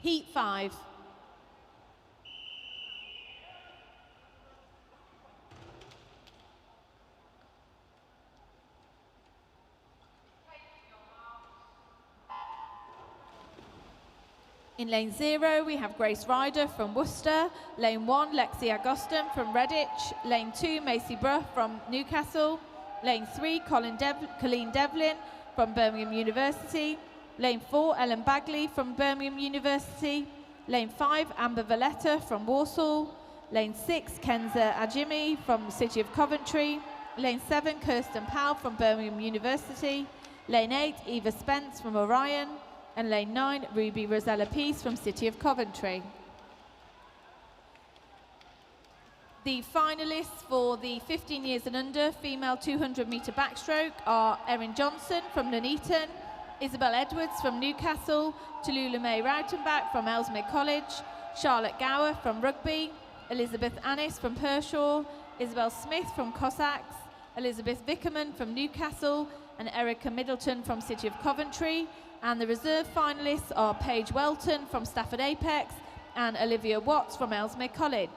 Heat 5. In lane 0, we have Grace Ryder from Worcester. Lane 1, Lexi Agoston from Redditch. Lane 2, Macy Bruff from Newcastle. Lane 3, Colleen Devlin from Birmingham University. Lane 4, Ellen Bagley from Birmingham University. Lane 5, Amber Valletta from Walsall. Lane 6, Kenza Ajimi from City of Coventry. Lane 7, Kirsten Powell from Birmingham University. Lane 8, Eva Spence from Orion. And lane 9, Ruby Rosella Peace from City of Coventry. The finalists for the 15 years and under female 200 metre backstroke are Erin Johnson from Nuneaton, Isabel Edwards from Newcastle, Tallulah May Rautenbach from Ellesmere College, Charlotte Gower from Rugby, Elizabeth Annis from Pershaw, Isabel Smith from Cossacks, Elizabeth Vickerman from Newcastle, and Erica Middleton from City of Coventry. And the reserve finalists are Paige Welton from Stafford Apex and Olivia Watts from Ellesmere College.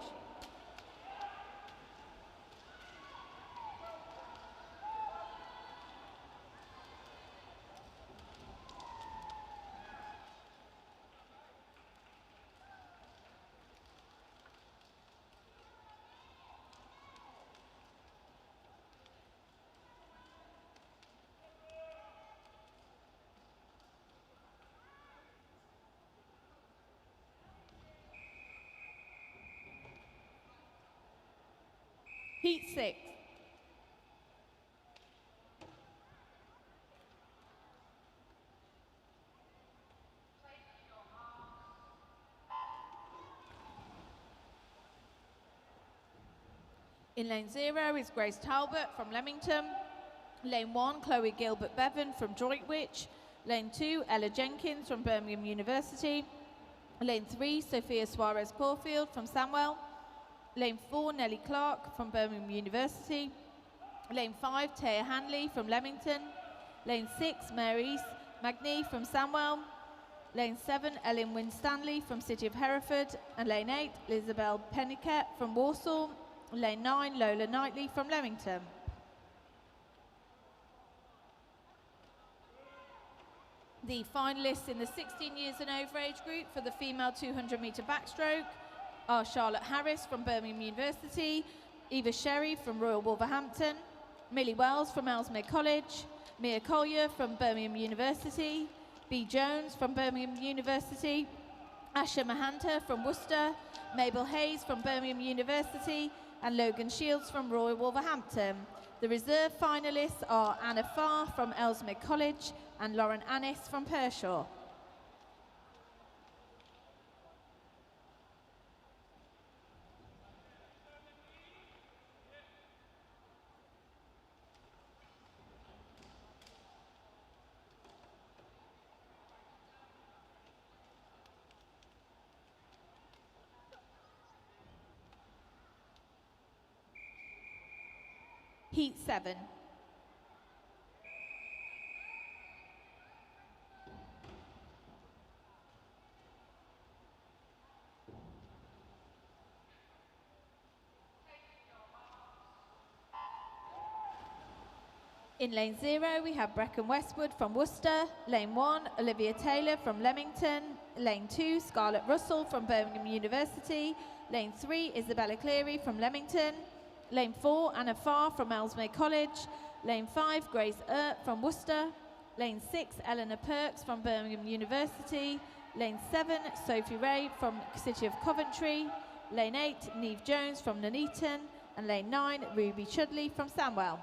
Heat 6. In lane 0 is Grace Talbot from Leamington. Lane 1, Chloe Gilbert Bevan from Droitwich. Lane 2, Ella Jenkins from Birmingham University. Lane 3, Sophia Suarez Caulfield from Samwell. Lane 4, Nellie Clark from Birmingham University. Lane 5, Taya Hanley from Leamington. Lane 6, Maryse Magny from Samwell. Lane 7, Ellen Winstanley from City of Hereford. And Lane 8, Isabel Penniket from Warsaw. Lane 9, Lola Knightley from Leamington. The finalists in the 16 years and over age group for the female 200 metre backstroke are Charlotte Harris from Birmingham University, Eva Sherry from Royal Wolverhampton, Millie Wells from Ellesmere College, Mia Collier from Birmingham University, B. Jones from Birmingham University, Asha Mahanta from Worcester, Mabel Hayes from Birmingham University, and Logan Shields from Royal Wolverhampton. The reserve finalists are Anna Farr from Ellesmere College and Lauren Annis from Pershore. Heat 7. In lane 0, we have Brecon Westwood from Worcester. Lane 1, Olivia Taylor from Leamington. Lane 2, Scarlett Russell from Birmingham University. Lane 3, Isabella Cleary from Leamington. Lane 4, Anna Farr from Ellesmere College. Lane 5, Grace Earp from Worcester. Lane 6, Eleanor Perks from Birmingham University. Lane 7, Sophie Ray from City of Coventry. Lane 8, Neve Jones from Nuneaton. And Lane 9, Ruby Chudley from Samwell.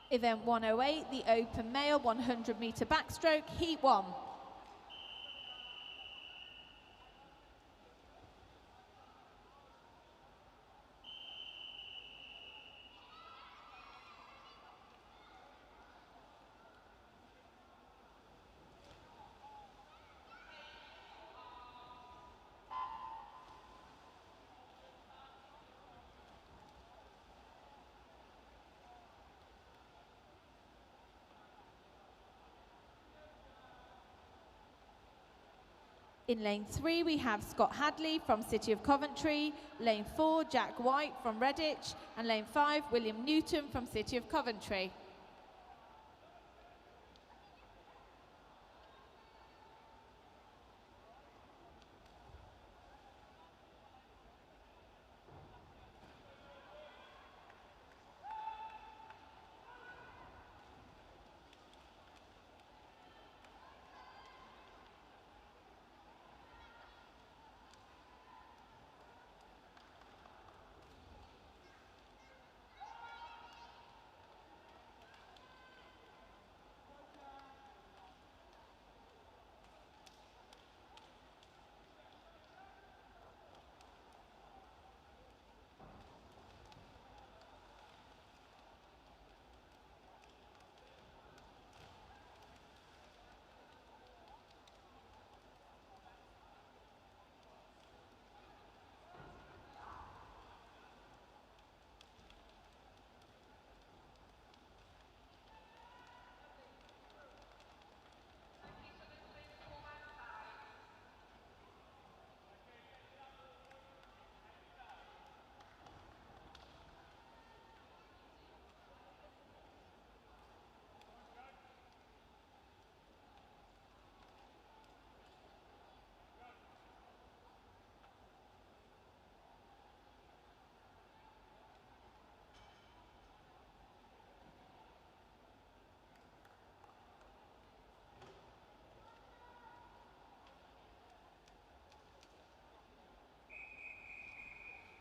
Event 108, the open male 100 metre backstroke, heat 1. In lane 3, we have Scott Hadley from City of Coventry, lane 4, Jack White from Redditch, and lane 5, William Newton from City of Coventry.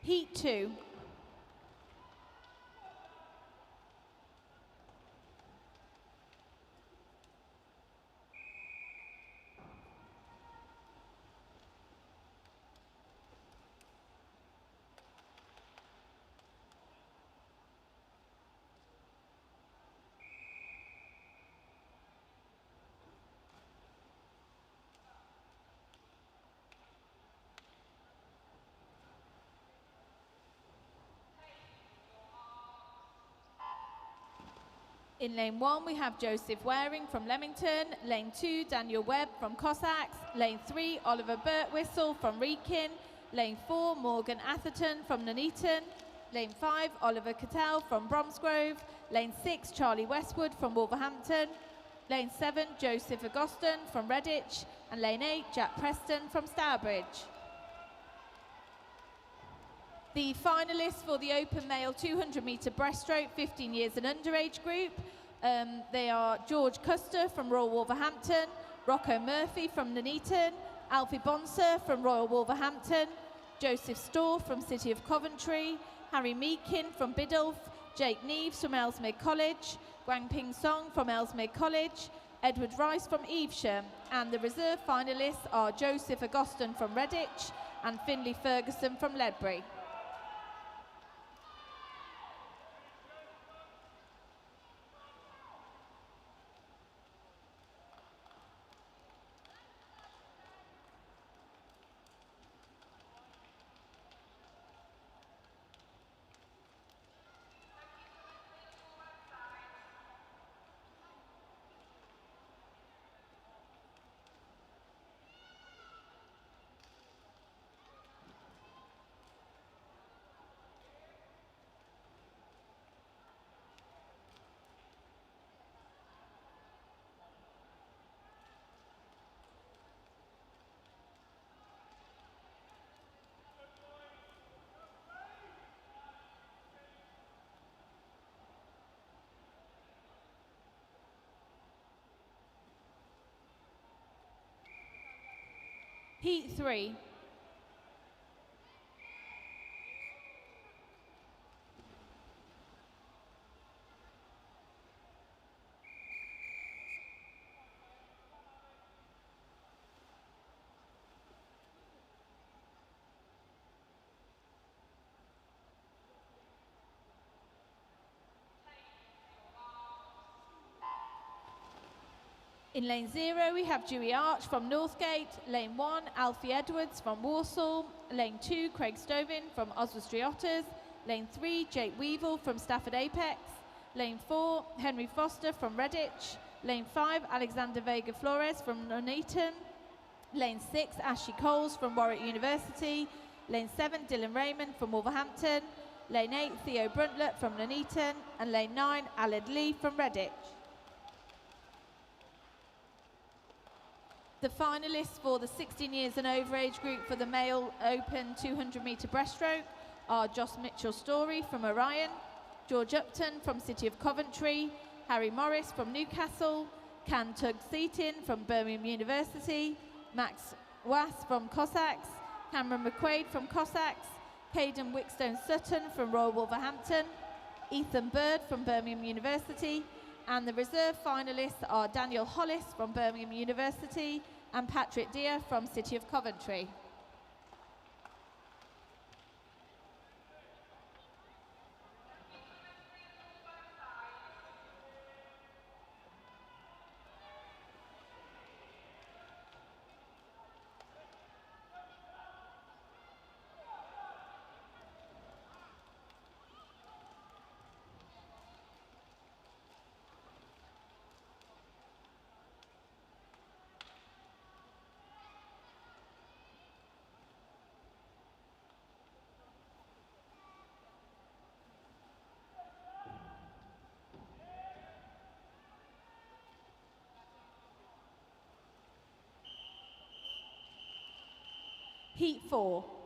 Heat 2. In lane 1, we have Joseph Waring from Leamington, lane 2, Daniel Webb from Cossacks, lane 3, Oliver Birtwistle from Wrekin, lane 4, Morgan Atherton from Nuneaton, lane 5, Oliver Cattell from Bromsgrove, lane 6, Charlie Westwood from Wolverhampton, lane 7, Joseph Agoston from Redditch, and lane 8, Jack Preston from Stourbridge. The finalists for the open male 200 metre breaststroke 15 years and underage group, they are George Custer from Royal Wolverhampton, Rocco Murphy from Nuneaton, Alfie Bonser from Royal Wolverhampton, Joseph Storr from City of Coventry, Harry Meakin from Biddulph, Jake Neves from Ellesmere College, Guang Ping Song from Ellesmere College, Edward Rice from Evesham, and the reserve finalists are Joseph Agoston from Redditch and Finlay Ferguson from Ledbury. Heat 3. In lane 0, we have Dewey Arch from Northgate, lane 1, Alfie Edwards from Walsall, lane 2, Craig Stovin from Oswestry Otters, lane 3, Jake Weevil from Stafford Apex, lane 4, Henry Foster from Redditch, lane 5, Alexander Vega Flores from Nuneaton, Lane 6, Ashley Coles from Warwick University. Lane 7, Dylan Raymond from Wolverhampton. Lane 8, Theo Bruntlett from Nuneaton. And Lane 9, Aled Lee from Redditch. The finalists for the 16 years and over age group for the male open 200 metre breaststroke are Joss Mitchell-Story from Orion, George Upton from City of Coventry, Harry Morris from Newcastle, Can Tug-Seaton from Birmingham University, Max Wass from Cossacks, Cameron McQuaid from Cossacks, Caden Wickstone-Sutton from Royal Wolverhampton, Ethan Bird from Birmingham University, and the reserve finalists are Daniel Hollis from Birmingham University and Patrick Deere from City of Coventry. Heat 4.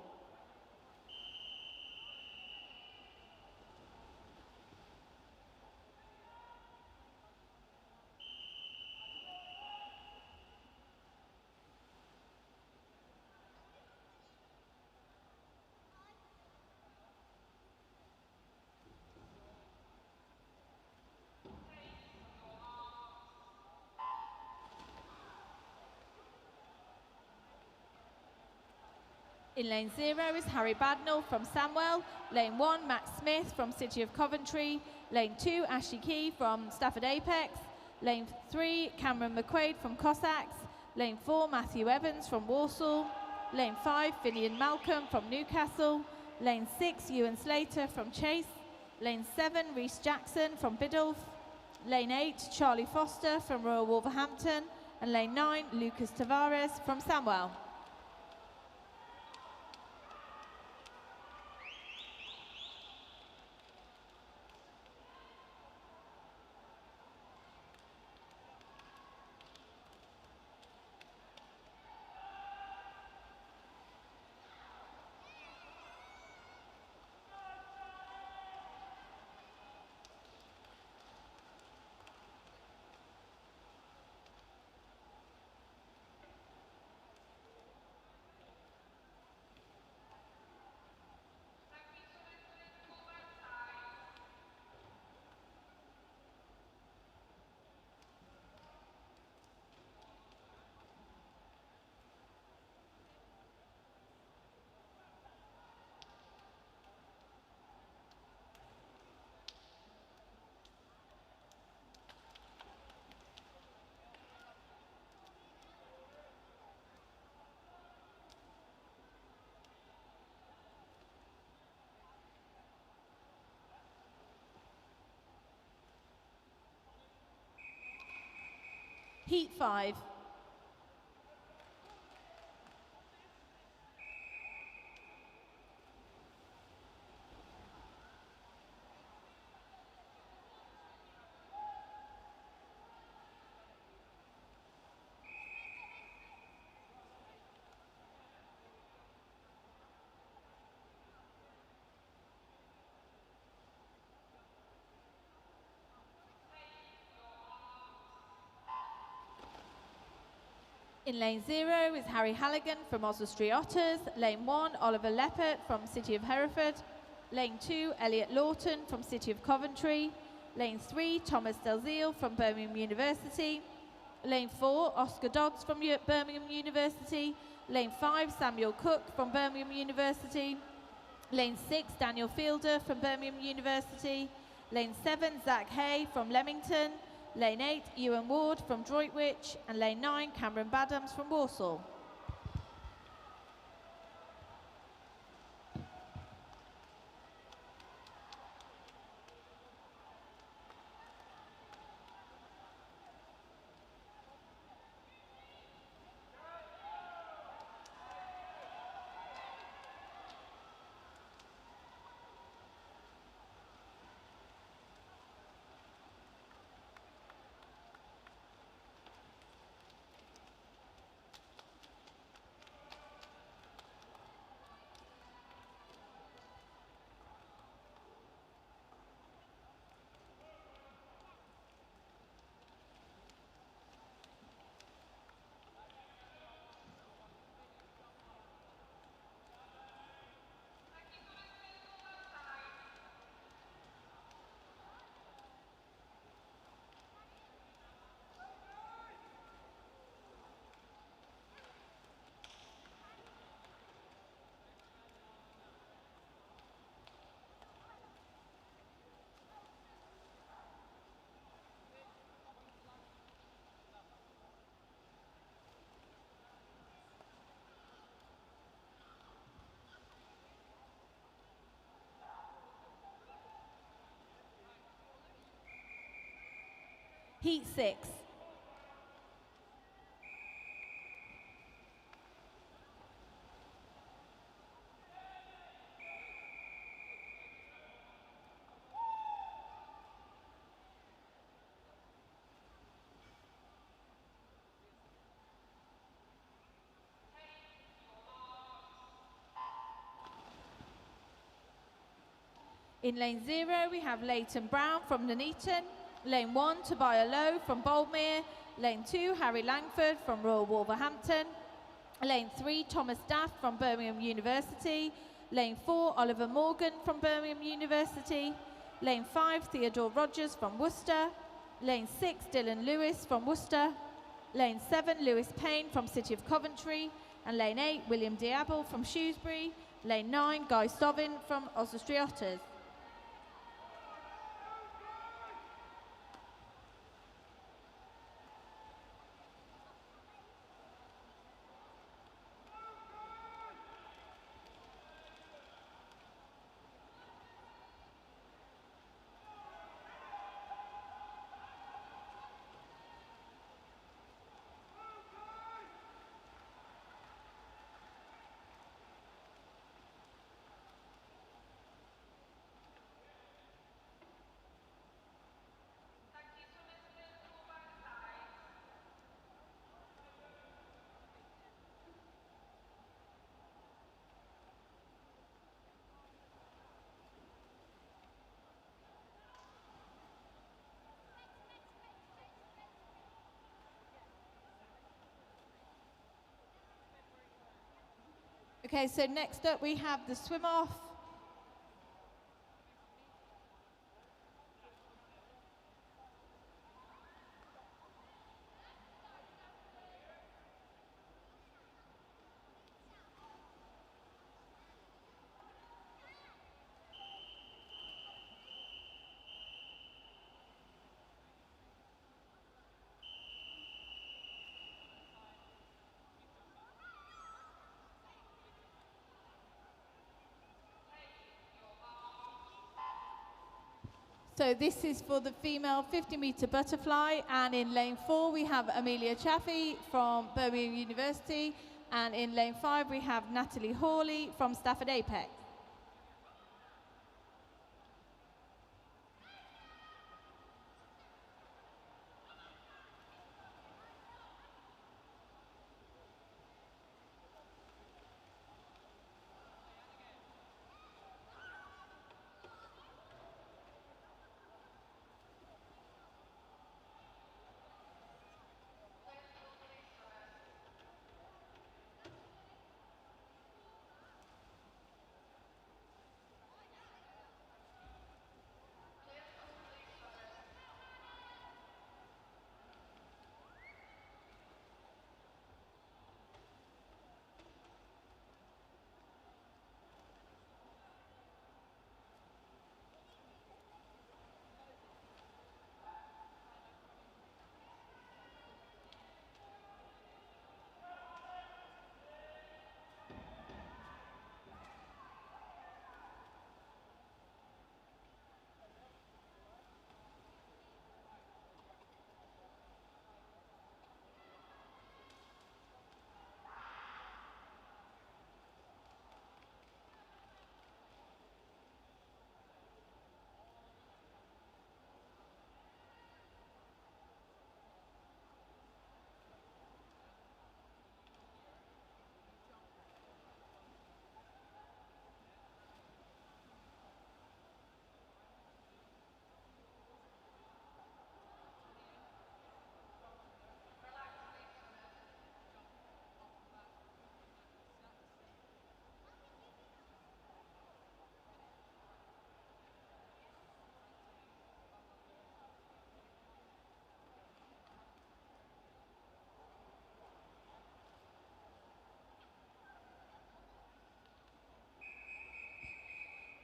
In lane 0 is Harry Badnell from Samwell. Lane 1, Max Smith from City of Coventry. Lane 2, Ashley Key from Stafford Apex. Lane 3, Cameron McQuaid from Cossacks. Lane 4, Matthew Evans from Walsall. Lane 5, Finian Malcolm from Newcastle. Lane 6, Ewan Slater from Chase. Lane 7, Rhys Jackson from Biddulph. Lane 8, Charlie Foster from Royal Wolverhampton. And lane 9, Lucas Tavares from Samwell. Heat 5. In lane 0 is Harry Halligan from Oswestry Otters. Lane 1, Oliver Leppert from City of Hereford. Lane 2, Elliot Lawton from City of Coventry. Lane 3, Thomas Delzeal from Birmingham University. Lane 4, Oscar Dodds from Birmingham University. Lane 5, Samuel Cook from Birmingham University. Lane 6, Daniel Fielder from Birmingham University. Lane 7, Zach Hay from Leamington. Lane 8, Ewan Ward from Droitwich. And lane 9, Cameron Badams from Walsall. Heat 6. In lane 0, we have Leighton Brown from Nuneaton. Lane 1, Tobiah Lowe from Boldmere. Lane 2, Harry Langford from Royal Wolverhampton. Lane 3, Thomas Daft from Birmingham University. Lane 4, Oliver Morgan from Birmingham University. Lane 5, Theodore Rogers from Worcester. Lane 6, Dylan Lewis from Worcester. Lane 7, Lewis Payne from City of Coventry. And lane 8, William Diable from Shrewsbury. Lane 9, Guy Stovin from Oswestry Otters. Okay, so next up we have the swim off. So this is for the female 50-metre butterfly, and in lane 4 we have Amelia Chaffee from Birmingham University, and in lane 5 we have Natalie Hawley from Stafford Apex.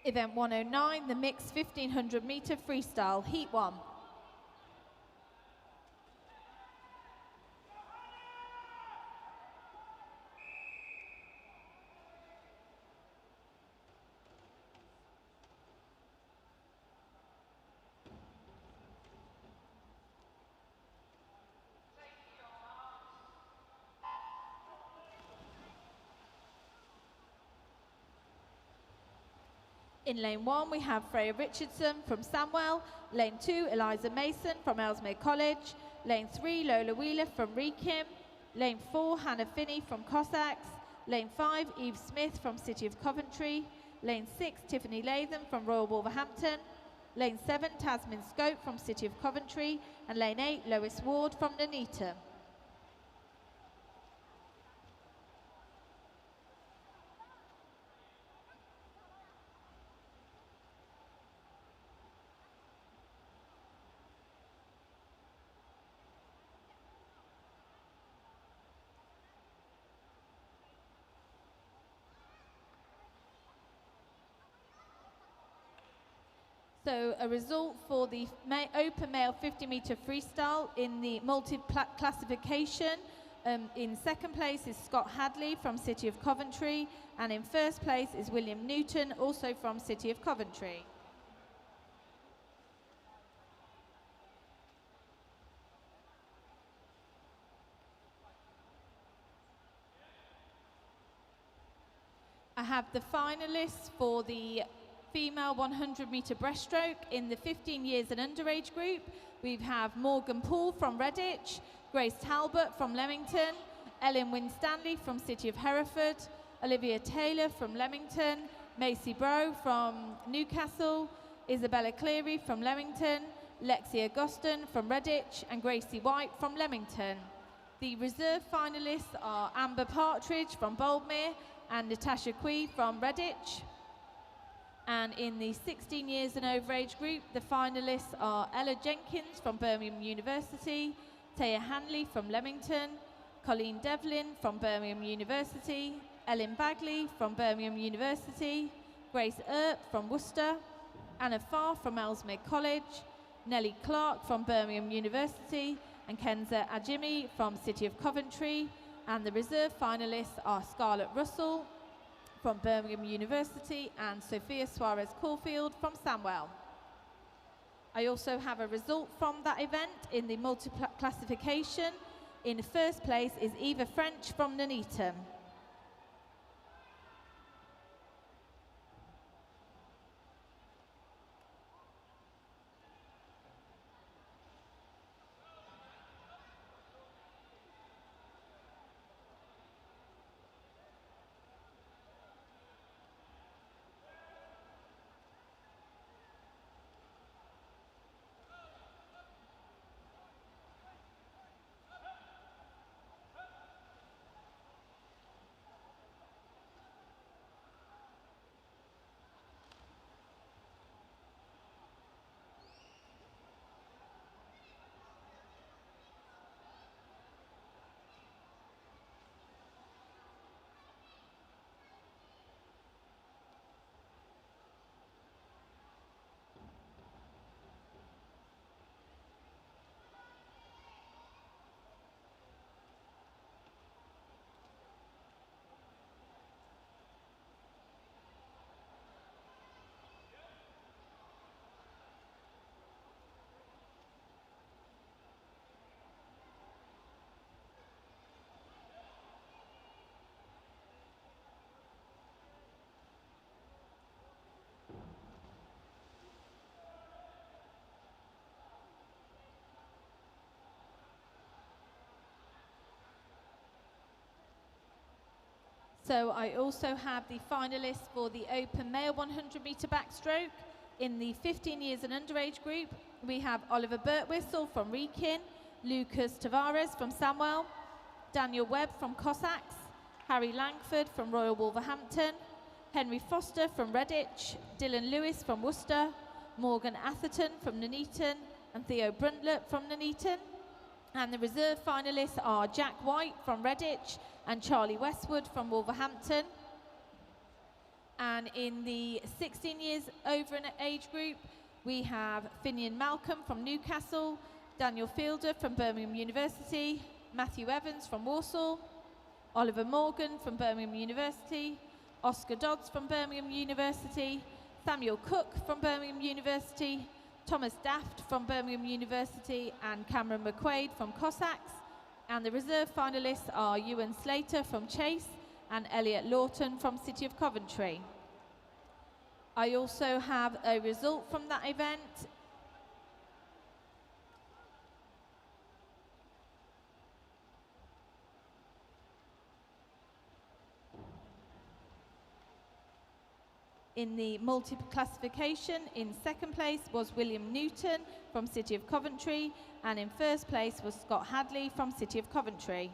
Event 109, the mixed 1500-metre freestyle, heat 1. In lane 1, we have Freya Richardson from Samwell. Lane 2, Eliza Mason from Ellesmere College. Lane 3, Lola Wheeler from Wrekin. Lane 4, Hannah Finney from Cossacks. Lane 5, Eve Smith from City of Coventry. Lane 6, Tiffany Latham from Royal Wolverhampton. Lane 7, Tasmin Scope from City of Coventry. And Lane 8, Lois Ward from Nuneaton. So a result for the open male 50-metre freestyle in the multi-classification. In second place is Scott Hadley from City of Coventry, and in first place is William Newton, also from City of Coventry. I have the finalists for the female 100-metre breaststroke in the 15 years and underage group. We have Morgan Poole from Redditch, Grace Talbot from Leamington, Ellen Winstanley from City of Hereford, Olivia Taylor from Leamington, Macy Brough from Newcastle, Isabella Cleary from Leamington, Lexia Goston from Redditch, and Gracie White from Leamington. The reserve finalists are Amber Partridge from Boldmere and Natasha Quee from Redditch. And in the 16 years and over age group, the finalists are Ella Jenkins from Birmingham University, Taya Hanley from Leamington, Colleen Devlin from Birmingham University, Ellen Bagley from Birmingham University, Grace Earp from Worcester, Anna Farr from Ellesmere College, Nellie Clark from Birmingham University, and Kenza Ajimi from City of Coventry. And the reserve finalists are Scarlett Russell from Birmingham University and Sophia Suarez Caulfield from Samwell. I also have a result from that event in the multi-classification. In first place is Eva French from Nuneaton. So I also have the finalists for the open male 100-metre backstroke. In the 15 years and underage group, we have Oliver Birtwistle from Wrekin, Lucas Tavares from Samwell, Daniel Webb from Cossacks, Harry Langford from Royal Wolverhampton, Henry Foster from Redditch, Dylan Lewis from Worcester, Morgan Atherton from Nuneaton, and Theo Bruntlett from Nuneaton. And the reserve finalists are Jack White from Redditch and Charlie Westwood from Wolverhampton. And in the 16 years over an age group, we have Finian Malcolm from Newcastle, Daniel Fielder from Birmingham University, Matthew Evans from Walsall, Oliver Morgan from Birmingham University, Oscar Dodds from Birmingham University, Samuel Cook from Birmingham University, Thomas Daft from Birmingham University, and Cameron McQuaid from Cossacks. And the reserve finalists are Ewan Slater from Chase and Elliot Lawton from City of Coventry. I also have a result from that event. In the multiple classification, in second place was William Newton from City of Coventry, and in first place was Scott Hadley from City of Coventry.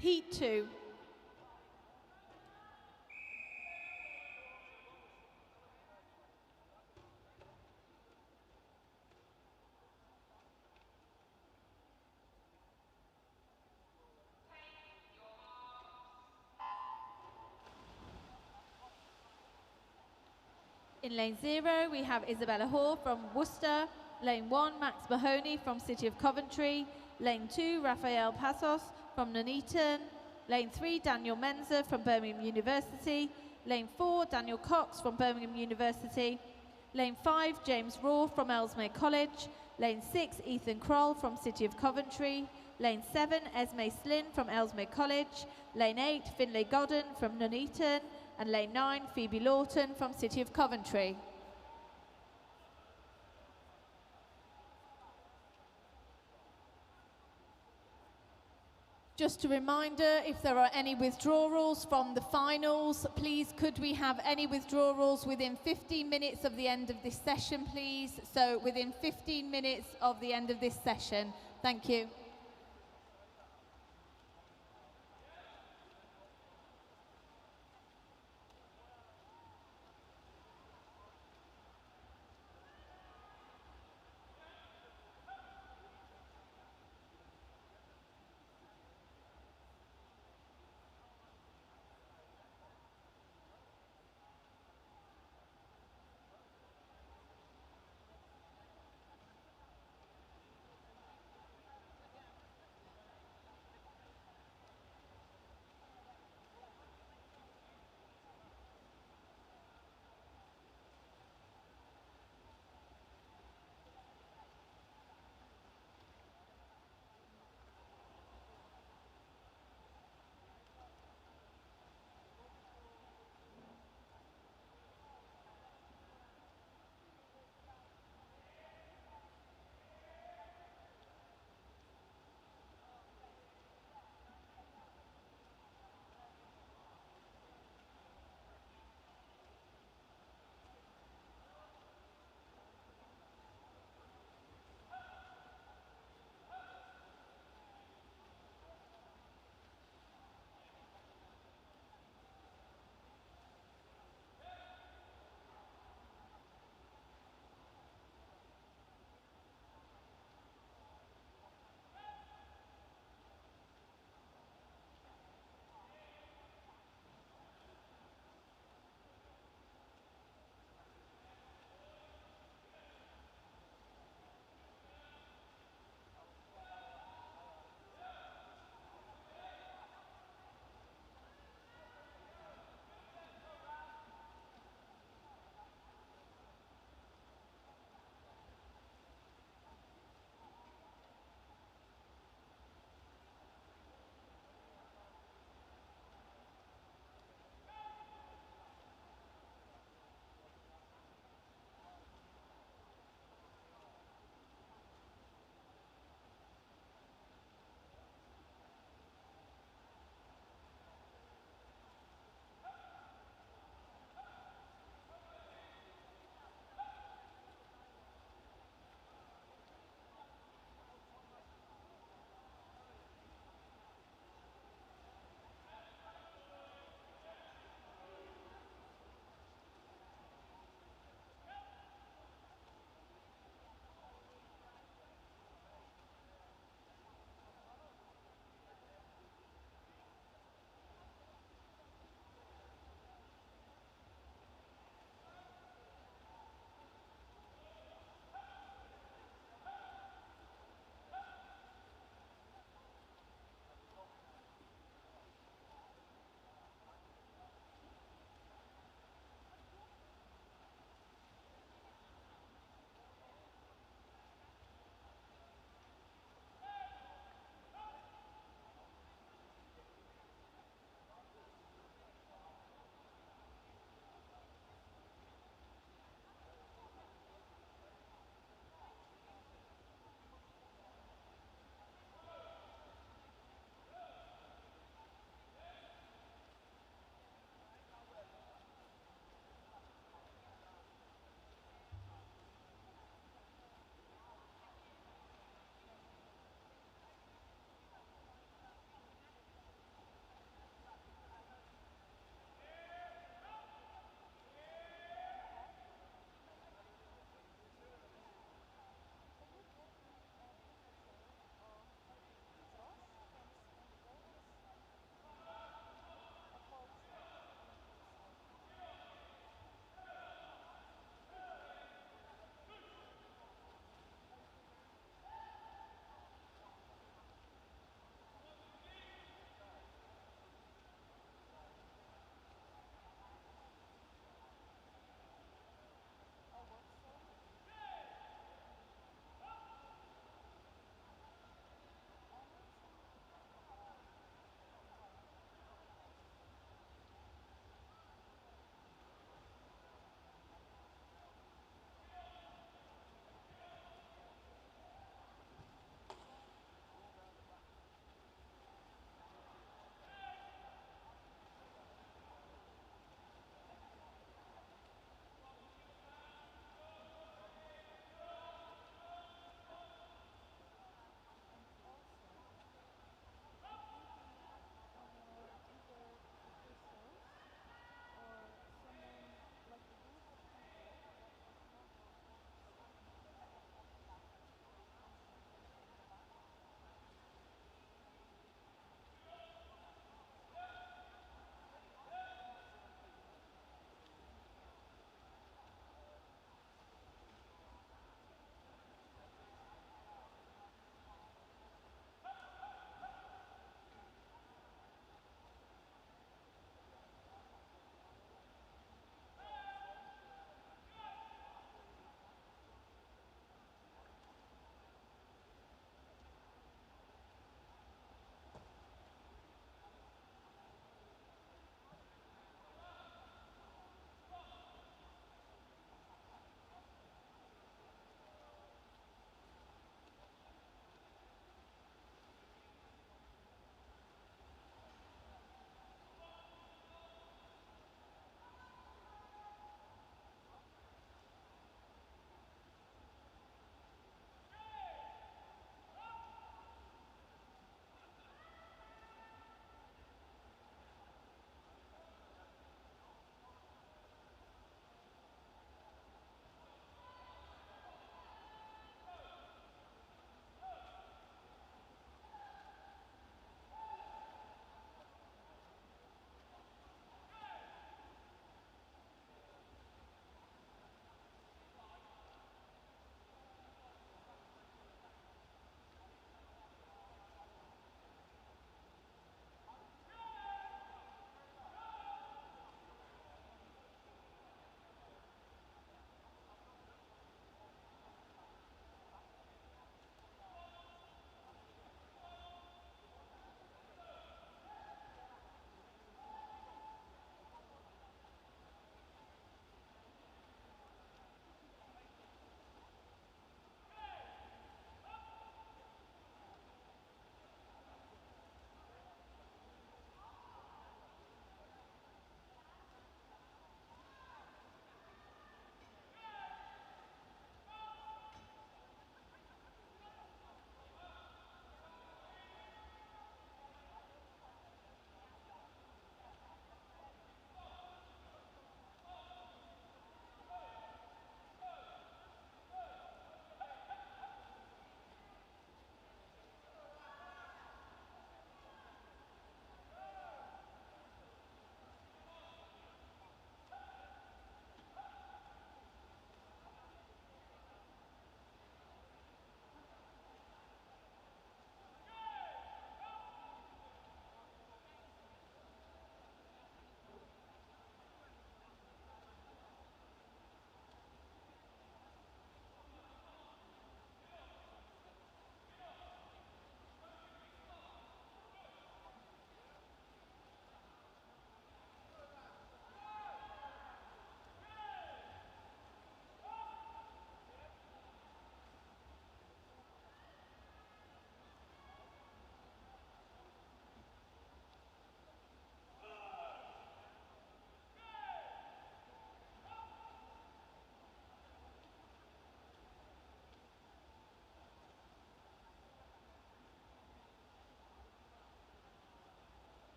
Heat 2. In lane 0, we have Isabella Hall from Worcester. Lane 1, Max Mahoney from City of Coventry. Lane 2, Rafael Pasos from Nuneaton. Lane 3, Daniel Menzer from Birmingham University. Lane 4, Daniel Cox from Birmingham University. Lane 5, James Raw from Ellesmere College. Lane 6, Ethan Kroll from City of Coventry. Lane 7, Esme Slynn from Ellesmere College. Lane 8, Finlay Godden from Nuneaton. And lane 9, Phoebe Lawton from City of Coventry. Just a reminder, if there are any withdrawals from the finals, please could we have any withdrawals within 15 minutes of the end of this session, please? So within 15 minutes of the end of this session. Thank you.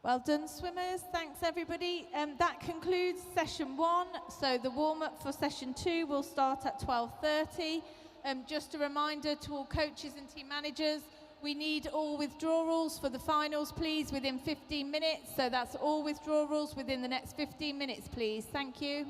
Well done, swimmers. Thanks, everybody. That concludes session 1. So the warm-up for session 2 will start at 12:30. Just a reminder to all coaches and team managers, we need all withdrawals for the finals, please, within 15 minutes. So that's all withdrawals within the next 15 minutes, please. Thank you.